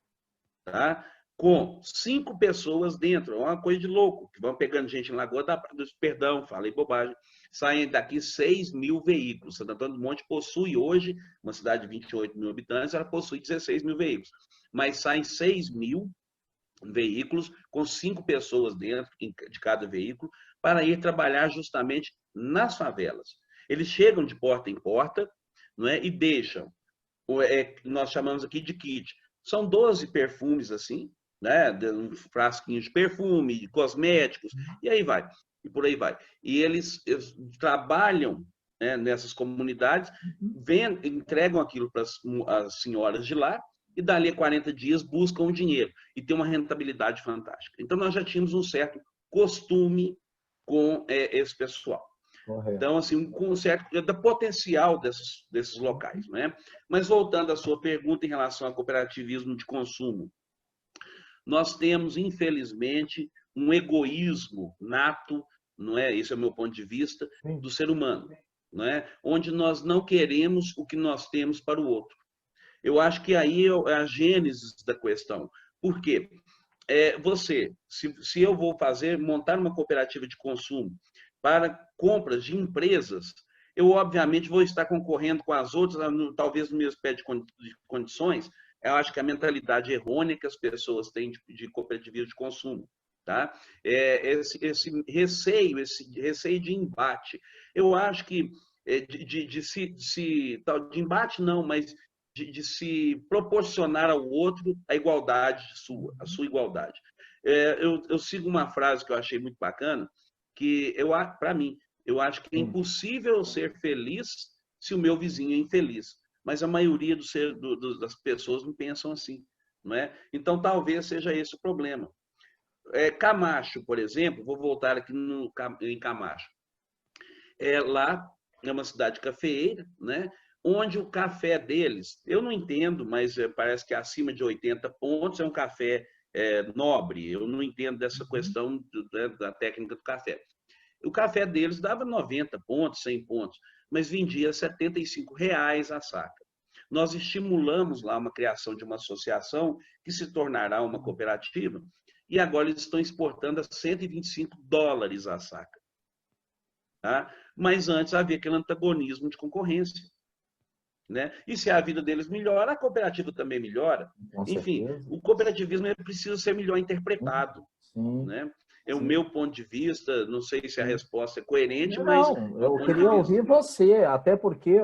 tá? Com 5 pessoas dentro. É uma coisa de louco, que vão pegando gente em Lagoa da Perdão, falei bobagem. Saem daqui 6 mil veículos. Santo Antônio do Monte possui hoje, uma cidade de 28 mil habitantes, ela possui 16 mil veículos. Mas saem 6 mil veículos com 5 pessoas dentro de cada veículo para ir trabalhar justamente nas favelas. Eles chegam de porta em porta, não é? E deixam, nós chamamos aqui de kit. São 12 perfumes assim, né? Um frasquinho de perfume, de cosméticos, e aí vai. E por aí vai. E eles trabalham, né, nessas comunidades, entregam aquilo para as senhoras de lá, e dali a 40 dias buscam o dinheiro e tem uma rentabilidade fantástica. Então, nós já tínhamos um certo costume com esse pessoal.
Correto.
Então, assim, com um certo da potencial desses locais, né? Mas voltando à sua pergunta em relação ao cooperativismo de consumo, nós temos, infelizmente, um egoísmo nato, não é? Esse é o meu ponto de vista, do ser humano, não é? Onde nós não queremos o que nós temos para o outro. Eu acho que aí é a gênese da questão. Por quê? Se eu vou montar uma cooperativa de consumo para compras de empresas, eu obviamente vou estar concorrendo com as outras, talvez no mesmo pé de condições. Eu acho que a mentalidade errônea que as pessoas têm de cooperativismo de consumo, tá? Esse receio de embate. Eu acho que de embate não, mas de se proporcionar ao outro a igualdade a sua igualdade. Eu sigo uma frase que eu achei muito bacana, que para mim, eu acho que é impossível ser feliz se o meu vizinho é infeliz. Mas a maioria das pessoas não pensam assim, não é? Então, talvez seja esse o problema. Camacho, por exemplo, vou voltar aqui em Camacho. Lá é uma cidade cafeeira, né? Onde o café deles, eu não entendo, mas parece que acima de 80 pontos é um café nobre. Eu não entendo dessa questão da técnica do café. O café deles dava 90 pontos, 100 pontos, mas vendia R$ 75 a saca. Nós estimulamos lá uma criação de uma associação que se tornará uma cooperativa e agora eles estão exportando a $125 a saca. Tá? Mas antes havia aquele antagonismo de concorrência. Né? E se a vida deles melhora, a cooperativa também melhora. Enfim, o cooperativismo precisa ser melhor interpretado.
Sim.
Né? É o meu ponto de vista, não sei se a resposta é coerente,
Não,
mas...
eu queria ouvir você, até porque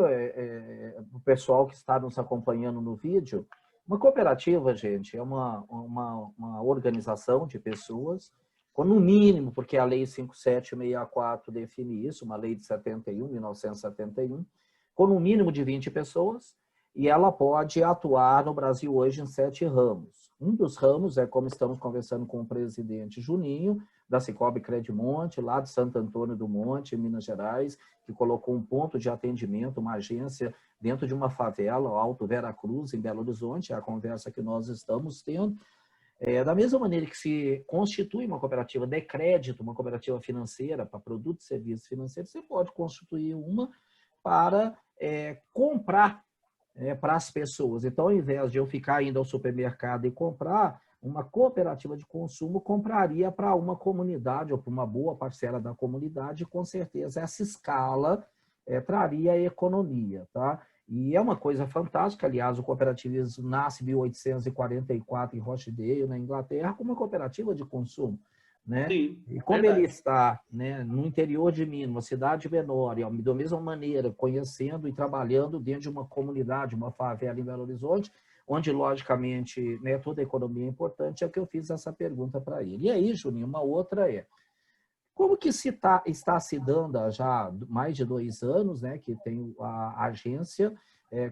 o pessoal que está nos acompanhando no vídeo, uma cooperativa, gente, é uma organização de pessoas, com no mínimo, porque a Lei 5764 define isso, uma lei de 1971, com no mínimo de 20 pessoas, e ela pode atuar no Brasil hoje em 7 ramos. Um dos ramos é, como estamos conversando com o presidente Juninho, da Cicobi Credimonte, lá de Santo Antônio do Monte, em Minas Gerais, que colocou um ponto de atendimento, uma agência dentro de uma favela, Alto Vera Cruz, em Belo Horizonte, é a conversa que nós estamos tendo. Da mesma maneira que se constitui uma cooperativa de crédito, uma cooperativa financeira para produtos e serviços financeiros, você pode constituir uma para comprar para as pessoas. Então, ao invés de eu ficar indo ao supermercado e comprar, uma cooperativa de consumo compraria para uma comunidade ou para uma boa parcela da comunidade, e com certeza essa escala traria economia. Tá? E é uma coisa fantástica, aliás, o cooperativismo nasce em 1844 em Rochdale, na Inglaterra, como uma cooperativa de consumo. Né?
Sim,
e como verdade. Ele está, né, no interior de Minas, uma cidade menor, e da mesma maneira conhecendo e trabalhando dentro de uma comunidade, uma favela em Belo Horizonte, onde, logicamente, né, toda a economia é importante, é que eu fiz essa pergunta para ele. E aí, Juninho, uma outra como que está se dando há já mais de 2 anos, né, que tem a agência,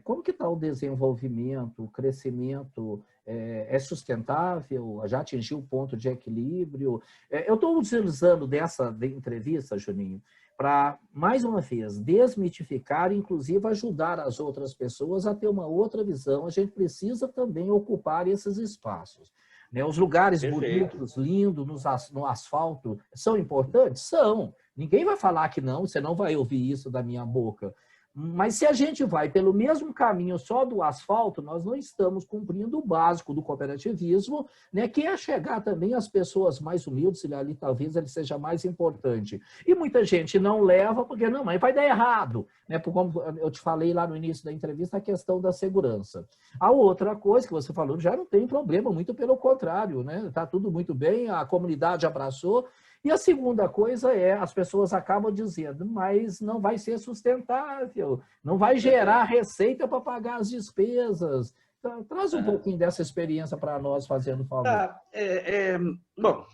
como que está o desenvolvimento, o crescimento, é sustentável, já atingiu o ponto de equilíbrio? Eu estou utilizando dessa entrevista, Juninho, para, mais uma vez, desmitificar e, inclusive, ajudar as outras pessoas a ter uma outra visão. A gente precisa também ocupar esses espaços. Os lugares bonitos, lindos, no asfalto, são importantes? São. Ninguém vai falar que não, você não vai ouvir isso da minha boca. Mas se a gente vai pelo mesmo caminho só do asfalto, nós não estamos cumprindo o básico do cooperativismo, né, que é chegar também às pessoas mais humildes, e ali talvez ele seja mais importante. E muita gente não leva, porque não, mas vai dar errado, né? Como eu te falei lá no início da entrevista, a questão da segurança. A outra coisa que você falou, já não tem problema, muito pelo contrário, né? Está tudo muito bem, a comunidade abraçou. E a segunda coisa é, as pessoas acabam dizendo, mas não vai ser sustentável, não vai gerar receita para pagar as despesas. Então, traz um pouquinho dessa experiência para nós, fazendo favor.
Bom,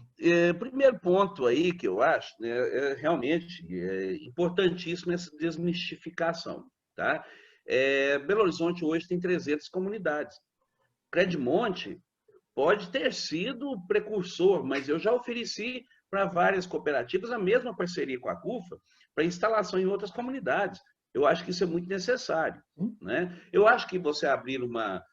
primeiro ponto aí que eu acho, né, realmente importantíssimo essa desmistificação. Tá? Belo Horizonte hoje tem 300 comunidades. Credimonte pode ter sido o precursor, mas eu já ofereci para várias cooperativas a mesma parceria com a CUFA para instalação em outras comunidades. Eu acho que isso é muito necessário. Né? Eu acho que você abrir uma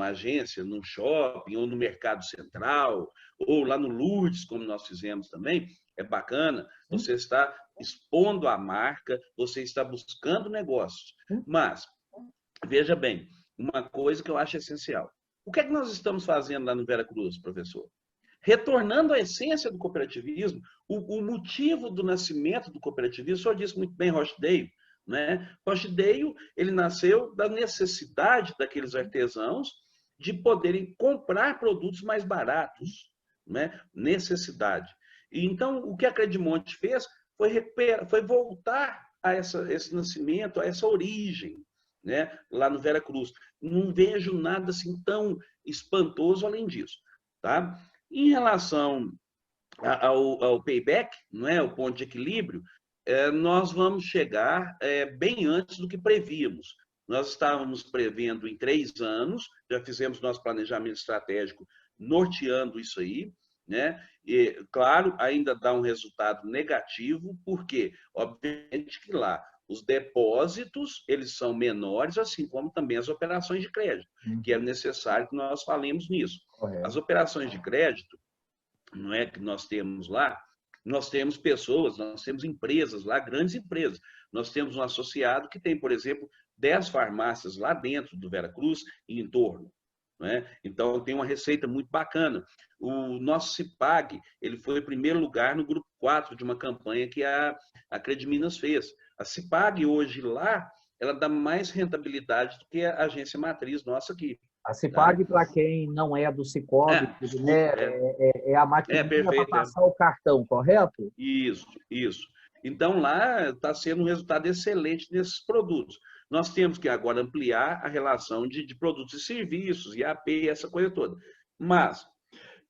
agência num shopping ou no Mercado Central ou lá no Lourdes, como nós fizemos também, é bacana. Você está expondo a marca, você está buscando negócios. Mas, veja bem, uma coisa que eu acho essencial. O que é que nós estamos fazendo lá no Vera Cruz, professor? Retornando à essência do cooperativismo, o motivo do nascimento do cooperativismo, o senhor disse muito bem, Rochdale, né? Rochdale, ele nasceu da necessidade daqueles artesãos de poderem comprar produtos mais baratos, né? Necessidade. E então, o que a Credimonte fez foi voltar a esse nascimento, a essa origem, né? Lá no Vera Cruz. Não vejo nada assim tão espantoso além disso, tá? Em relação ao payback, não é, o ponto de equilíbrio, nós vamos chegar bem antes do que prevíamos. Nós estávamos prevendo em 3 anos, já fizemos nosso planejamento estratégico norteando isso aí, né? E, claro, ainda dá um resultado negativo, porque, obviamente, que lá os depósitos eles são menores, assim como também as operações de crédito, que é necessário que nós falemos nisso.
Correto.
As operações de crédito, não é que nós temos lá, nós temos pessoas, nós temos empresas lá, grandes empresas. Nós temos um associado que tem, por exemplo, 10 farmácias lá dentro do Vera Cruz e em torno. Né? Então, tem uma receita muito bacana. O nosso CIPAG, ele foi em primeiro lugar no grupo 4 de uma campanha que a Credminas fez. A CIPAG hoje lá, ela dá mais rentabilidade do que a agência matriz nossa aqui.
A CIPAG, para quem não é do Cicobi, né, é a maquininha para passar o cartão, correto?
Isso. Então, lá está sendo um resultado excelente nesses produtos. Nós temos que agora ampliar a relação de produtos e serviços, IAP, essa coisa toda. Mas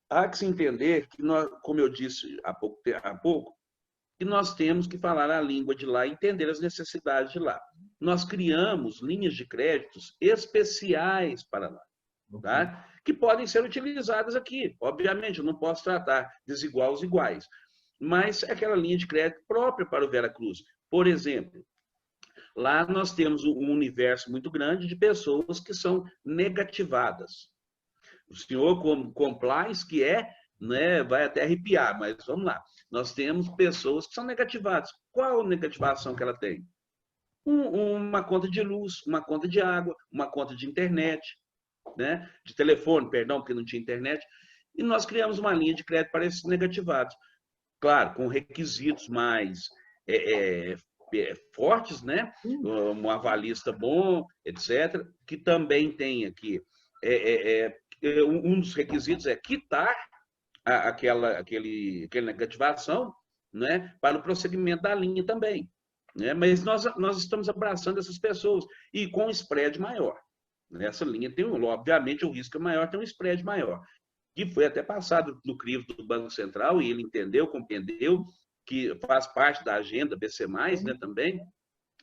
há que se entender que, nós, como eu disse há pouco, que nós temos que falar a língua de lá e entender as necessidades de lá. Nós criamos linhas de créditos especiais para lá, tá? Que podem ser utilizadas aqui. Obviamente, eu não posso tratar desigual os iguais, mas é aquela linha de crédito própria para o Vera Cruz. Por exemplo, lá nós temos um universo muito grande de pessoas que são negativadas. O senhor, como compliance, que né, vai até arrepiar, mas vamos lá. Nós temos pessoas que são negativadas. Qual a negativação que ela tem? Uma conta de luz, uma conta de água, uma conta de internet, né? De telefone, perdão, porque não tinha internet. E nós criamos uma linha de crédito para esses negativados. Claro, com requisitos mais fortes, né? Um avalista bom, etc. Que também tem aqui. Um dos requisitos é quitar aquele negativação, né? Para o prosseguimento da linha também. Né? Mas nós estamos abraçando essas pessoas e com spread maior. Nessa linha tem, obviamente, o risco é maior, tem um spread maior. Que foi até passado no crivo do Banco Central e ele entendeu, compreendeu que faz parte da agenda BC+, né, também.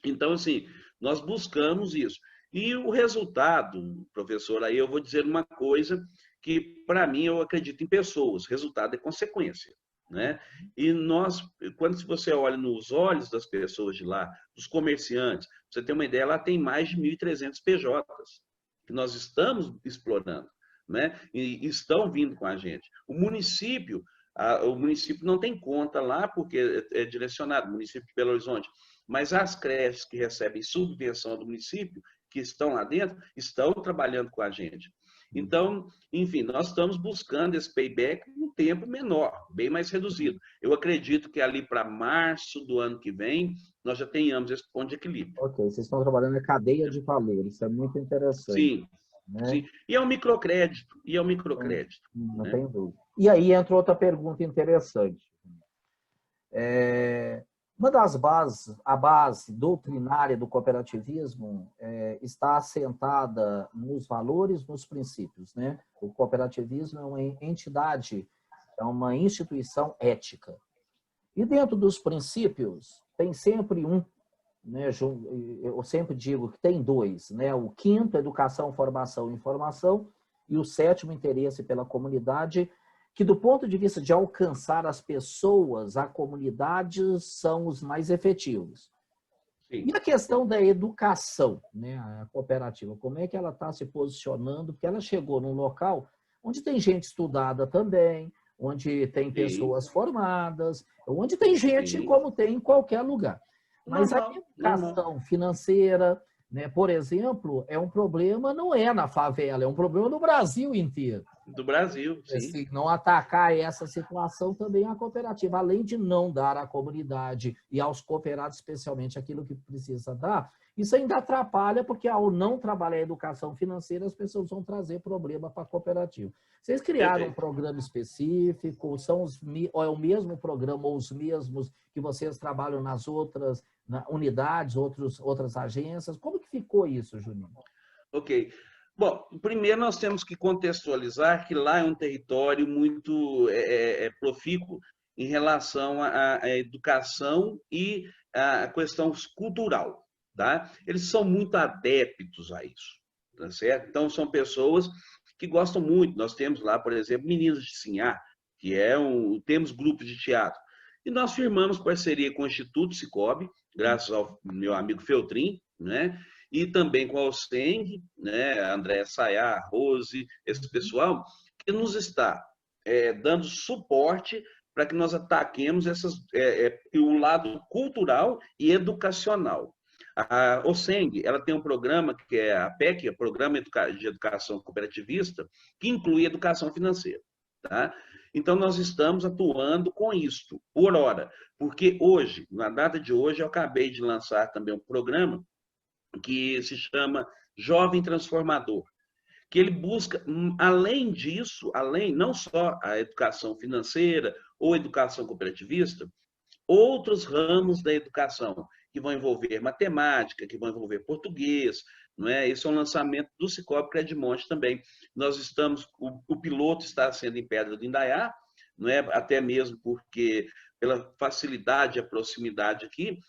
Então, assim, nós buscamos isso. E o resultado, professor, aí eu vou dizer uma coisa que, para mim, eu acredito em pessoas. Resultado é consequência. Né? E nós, quando você olha nos olhos das pessoas de lá, dos comerciantes, você tem uma ideia, lá tem mais de 1.300 PJs que nós estamos explorando, né? E estão vindo com a gente. O município não tem conta lá porque é direcionado, o município de Belo Horizonte, mas as creches que recebem subvenção do município, que estão lá dentro, estão trabalhando com a gente. Então, enfim, nós estamos buscando esse payback num tempo menor, bem mais reduzido. Eu acredito que ali para março do ano que vem, nós já tenhamos esse ponto de equilíbrio.
Ok, vocês estão trabalhando na cadeia de valor, isso é muito interessante.
Sim,
Né?
sim. E é um microcrédito,
Não
né?
tem dúvida. E aí entra outra pergunta interessante. Uma das bases, a base doutrinária do cooperativismo está assentada nos valores, nos princípios, né? O cooperativismo é uma entidade, é uma instituição ética. E dentro dos princípios tem sempre um, né? Eu sempre digo que tem dois, né? O quinto, educação, formação e informação, e o sétimo, interesse pela comunidade, que do ponto de vista de alcançar as pessoas, a comunidade, são os mais efetivos. Sim. E a questão da educação, né? A cooperativa, como é que ela está se posicionando? Porque ela chegou num local onde tem gente estudada também, onde tem pessoas formadas, onde tem gente como tem em qualquer lugar. Mas a educação financeira, né, por exemplo, é um problema, não é na favela, é um problema no Brasil inteiro.
Do Brasil, sim.
Assim, não atacar essa situação também a cooperativa, além de não dar à comunidade e aos cooperados, especialmente, aquilo que precisa dar, isso ainda atrapalha, porque ao não trabalhar a educação financeira, as pessoas vão trazer problema para a cooperativa. Vocês criaram um programa específico, ou é o mesmo programa, ou os mesmos que vocês trabalham nas outras unidades, outras agências? Como que ficou isso, Juninho?
Ok. Bom, primeiro nós temos que contextualizar que lá é um território muito profícuo em relação à educação e à questão cultural, tá? Eles são muito adeptos a isso, tá certo? Então, são pessoas que gostam muito. Nós temos lá, por exemplo, Meninos de Sinhá, que temos grupos de teatro. E nós firmamos parceria com o Instituto Sicob, graças ao meu amigo Feltrin, né? E também com a Alceng, né? André Sayá, Rose, esse pessoal, que nos está dando suporte para que nós ataquemos o lado cultural e educacional. A Alceng, ela tem um programa que é a PEC, Programa de Educação Cooperativista, que inclui educação financeira. Tá? Então, nós estamos atuando com isto, por hora, porque hoje, na data de hoje, eu acabei de lançar também um programa que se chama Jovem Transformador, que ele busca, além disso, além não só a educação financeira ou educação cooperativista, outros ramos da educação, que vão envolver matemática, que vão envolver português, não é? Esse é um lançamento do Sicob Credimonte também. Nós estamos, o piloto está sendo em Pedra do Indaiá, não é? Até mesmo porque, pela facilidade e a proximidade aqui,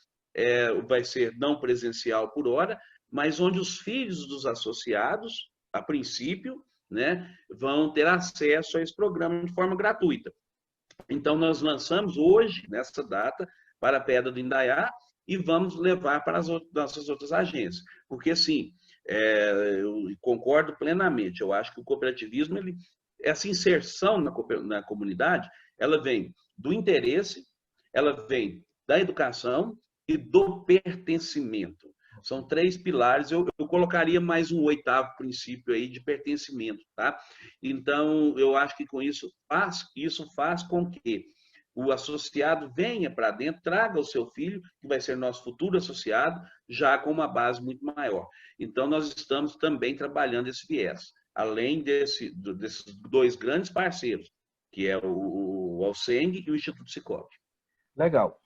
vai ser não presencial por hora, mas onde os filhos dos associados, a princípio, né, vão ter acesso a esse programa de forma gratuita. Então, nós lançamos hoje, nessa data, para a Pedra do Indaiá, e vamos levar para as nossas outras agências. Porque, assim, eu concordo plenamente, eu acho que o cooperativismo, essa inserção na comunidade, ela vem do interesse, ela vem da educação e do pertencimento. São 3 pilares, eu colocaria mais um 8º princípio aí de pertencimento, tá? Então, eu acho que com isso faz com que o associado venha para dentro, traga o seu filho, que vai ser nosso futuro associado, já com uma base muito maior. Então, nós estamos também trabalhando esse viés, além desses 2 grandes parceiros, que é o Alceng e o Instituto Sicob.
Legal.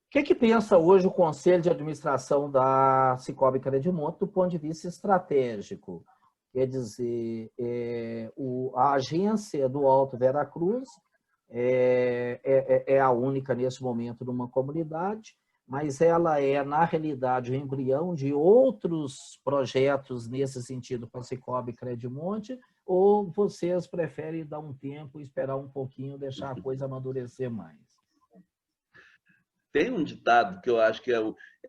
O que pensa hoje o Conselho de Administração da Sicob Credimonte do ponto de vista estratégico? Quer dizer, a agência do Alto Veracruz é a única nesse momento numa comunidade, mas ela é, na realidade, o embrião de outros projetos nesse sentido para a Sicob Credimonte, ou vocês preferem dar um tempo, esperar um pouquinho, deixar a coisa amadurecer mais?
Tem um ditado que eu acho que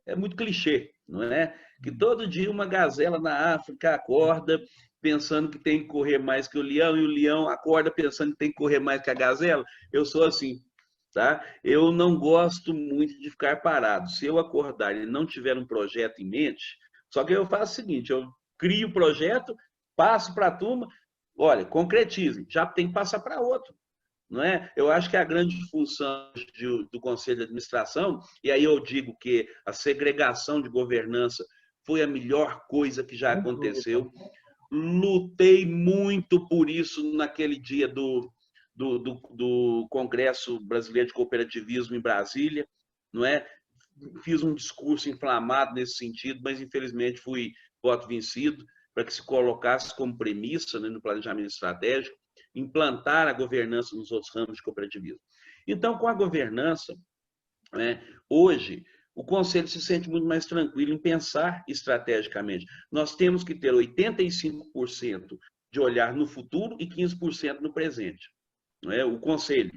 é muito clichê, não é? Que todo dia uma gazela na África acorda pensando que tem que correr mais que o leão, e o leão acorda pensando que tem que correr mais que a gazela. Eu sou assim. tá? Eu não gosto muito de ficar parado. Se eu acordar e não tiver um projeto em mente, só que eu faço o seguinte, eu crio o projeto, passo para a turma, olha, concretize, já tem que passar para outro. Não é? Eu acho que a grande função do Conselho de Administração, e aí eu digo que a segregação de governança foi a melhor coisa que já aconteceu. Lutei muito por isso naquele dia do Congresso Brasileiro de Cooperativismo em Brasília, não é? Fiz um discurso inflamado nesse sentido, mas infelizmente fui voto vencido para que se colocasse como premissa, né, no planejamento estratégico implantar a governança nos outros ramos de cooperativismo. Então, com a governança, né, hoje, o Conselho se sente muito mais tranquilo em pensar estrategicamente. Nós temos que ter 85% de olhar no futuro e 15% no presente. Não é? O Conselho.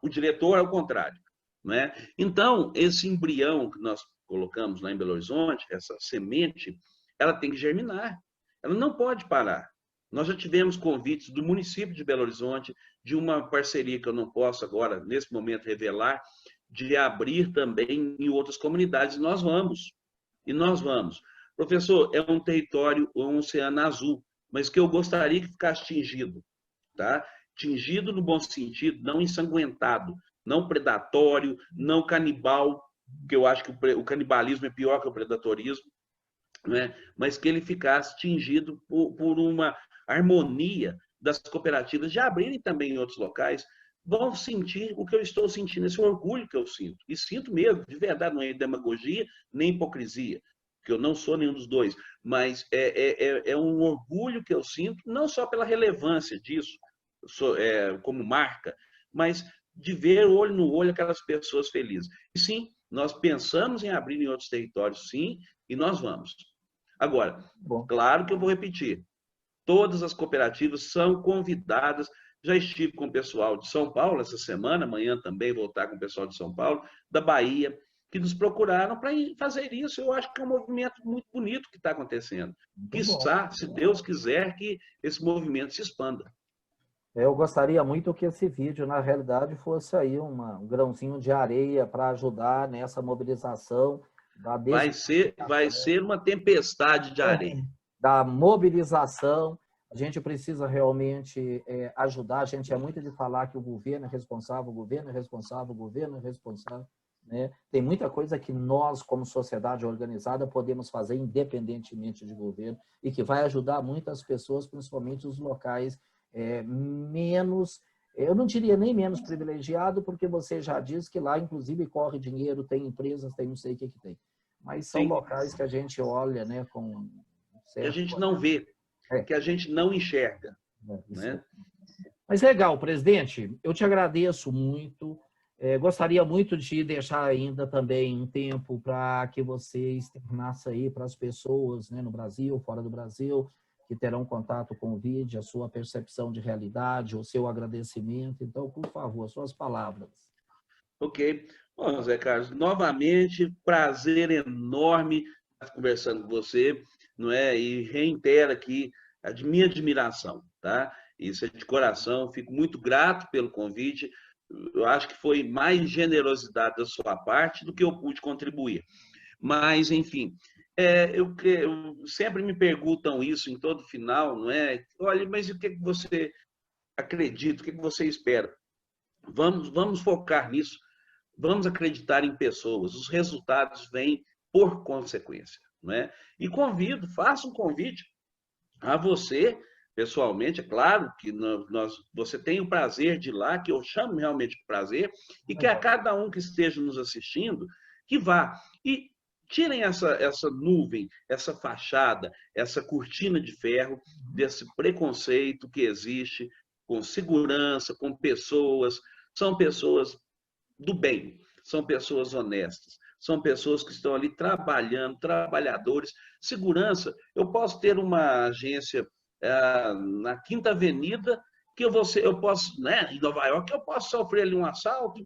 O diretor, ao contrário. Não é? Então, esse embrião que nós colocamos lá em Belo Horizonte, essa semente, ela tem que germinar. Ela não pode parar. Nós já tivemos convites do município de Belo Horizonte, de uma parceria que eu não posso agora, nesse momento, revelar, de abrir também em outras comunidades. Nós vamos. E nós vamos. Professor, é um território, um oceano azul, mas que eu gostaria que ficasse tingido. Tá? Tingido no bom sentido, não ensanguentado, não predatório, não canibal, que eu acho que o canibalismo é pior que o predatorismo, né? Mas que ele ficasse tingido por uma harmonia das cooperativas de abrirem também em outros locais, vão sentir o que eu estou sentindo, esse orgulho que eu sinto. E sinto mesmo, de verdade, não é demagogia nem hipocrisia, que eu não sou nenhum dos dois, mas é um orgulho que eu sinto, não só pela relevância disso, como marca, mas de ver olho no olho aquelas pessoas felizes. E sim, nós pensamos em abrir em outros territórios, sim, e nós vamos. Agora, claro que eu vou repetir, todas as cooperativas são convidadas. Já estive com o pessoal de São Paulo essa semana, amanhã também vou estar com o pessoal de São Paulo, da Bahia, que nos procuraram para fazer isso. Eu acho que é um movimento muito bonito que está acontecendo. Quiçá, se Deus quiser, que esse movimento se expanda.
Eu gostaria muito que esse vídeo, na realidade, fosse aí um grãozinho de areia para ajudar nessa mobilização.
Vai ser uma tempestade de areia.
Da mobilização. A gente precisa realmente ajudar. A gente é muito de falar que o governo é responsável, o governo é responsável, o governo é responsável. Né? Tem muita coisa que nós, como sociedade organizada, podemos fazer independentemente de governo e que vai ajudar muitas pessoas, principalmente os locais menos, eu não diria nem menos privilegiado, porque você já disse que lá, inclusive, corre dinheiro, tem empresas, tem não sei o que tem. Mas são locais que a gente olha, né, com
certo... Que a gente não vê, que a gente não enxerga. Né?
Mas legal, presidente, eu te agradeço muito. Gostaria muito de deixar ainda também um tempo para que você externasse aí para as pessoas, né, no Brasil, fora do Brasil, que terão contato com o vídeo, a sua percepção de realidade, o seu agradecimento. Então, por favor, suas palavras.
Ok. Bom, Zé Carlos, novamente, prazer enorme estar conversando com você, não é? E reitero aqui a minha admiração, tá? Isso é de coração, fico muito grato pelo convite. Eu acho que foi mais generosidade da sua parte do que eu pude contribuir. Mas, enfim, eu sempre me perguntam isso em todo final, não é? Olha, mas o que você acredita, o que você espera? Vamos focar nisso, vamos acreditar em pessoas, os resultados vêm por consequência, não é? E faça um convite a você, pessoalmente, é claro que você tem o prazer de ir lá, que eu chamo realmente de prazer, e que a cada um que esteja nos assistindo, que vá. E tirem essa nuvem, essa fachada, essa cortina de ferro desse preconceito que existe com segurança, com pessoas. São pessoas do bem, são pessoas honestas, são pessoas que estão ali trabalhando, trabalhadores. Segurança, eu posso ter uma agência na Quinta Avenida, que eu posso, né, em Nova York, eu posso sofrer ali um assalto.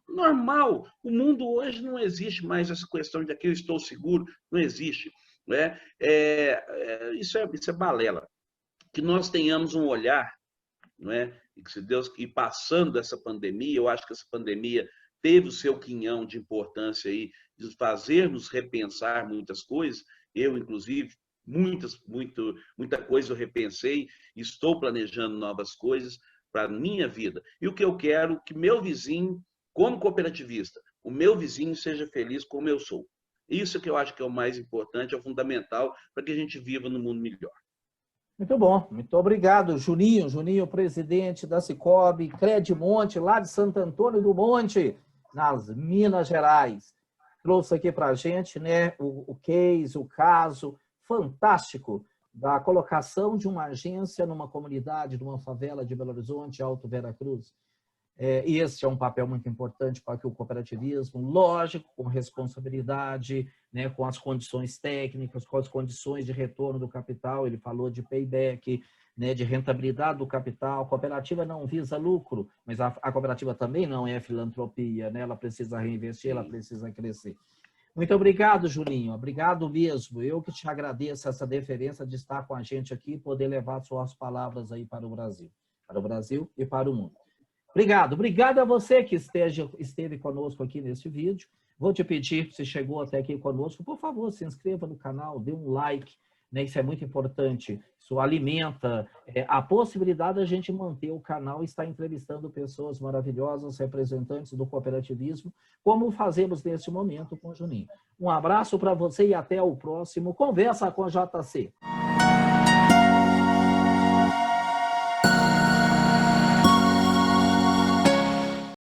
Normal. O mundo hoje não existe mais essa questão de aqui eu estou seguro, não existe. Né? Isso é balela. Que nós tenhamos um olhar não é? E que se Deus e passando essa pandemia, eu acho que essa pandemia teve o seu quinhão de importância aí, de fazermos repensar muitas coisas. Eu, inclusive, muita coisa eu repensei, estou planejando novas coisas para a minha vida. E o que eu quero que meu vizinho, como cooperativista, o meu vizinho seja feliz como eu sou. Isso que eu acho que é o mais importante, é o fundamental para que a gente viva num mundo melhor.
Muito bom, muito obrigado, Juninho. Juninho, presidente da Sicoob Credimonte, lá de Santo Antônio do Monte, nas Minas Gerais. Trouxe aqui para a gente, né, o case, o caso fantástico da colocação de uma agência numa comunidade, numa favela de Belo Horizonte, Alto Vera Cruz. Esse é um papel muito importante para que o cooperativismo, lógico, com responsabilidade, né, com as condições técnicas, com as condições de retorno do capital, ele falou de payback, né, de rentabilidade do capital. A cooperativa não visa lucro, mas a cooperativa também não é filantropia, né? Ela precisa reinvestir, ela precisa crescer. Muito obrigado, Julinho, obrigado mesmo. Eu que te agradeço essa deferência de estar com a gente aqui e poder levar suas palavras aí para o Brasil e para o mundo. Obrigado a você que esteve conosco aqui nesse vídeo. Vou te pedir, se chegou até aqui conosco, por favor, se inscreva no canal, dê um like, né? Isso é muito importante. Isso alimenta a possibilidade da gente manter o canal e estar entrevistando pessoas maravilhosas, representantes do cooperativismo, como fazemos nesse momento com o Juninho. Um abraço para você e até o próximo Conversa com a JC.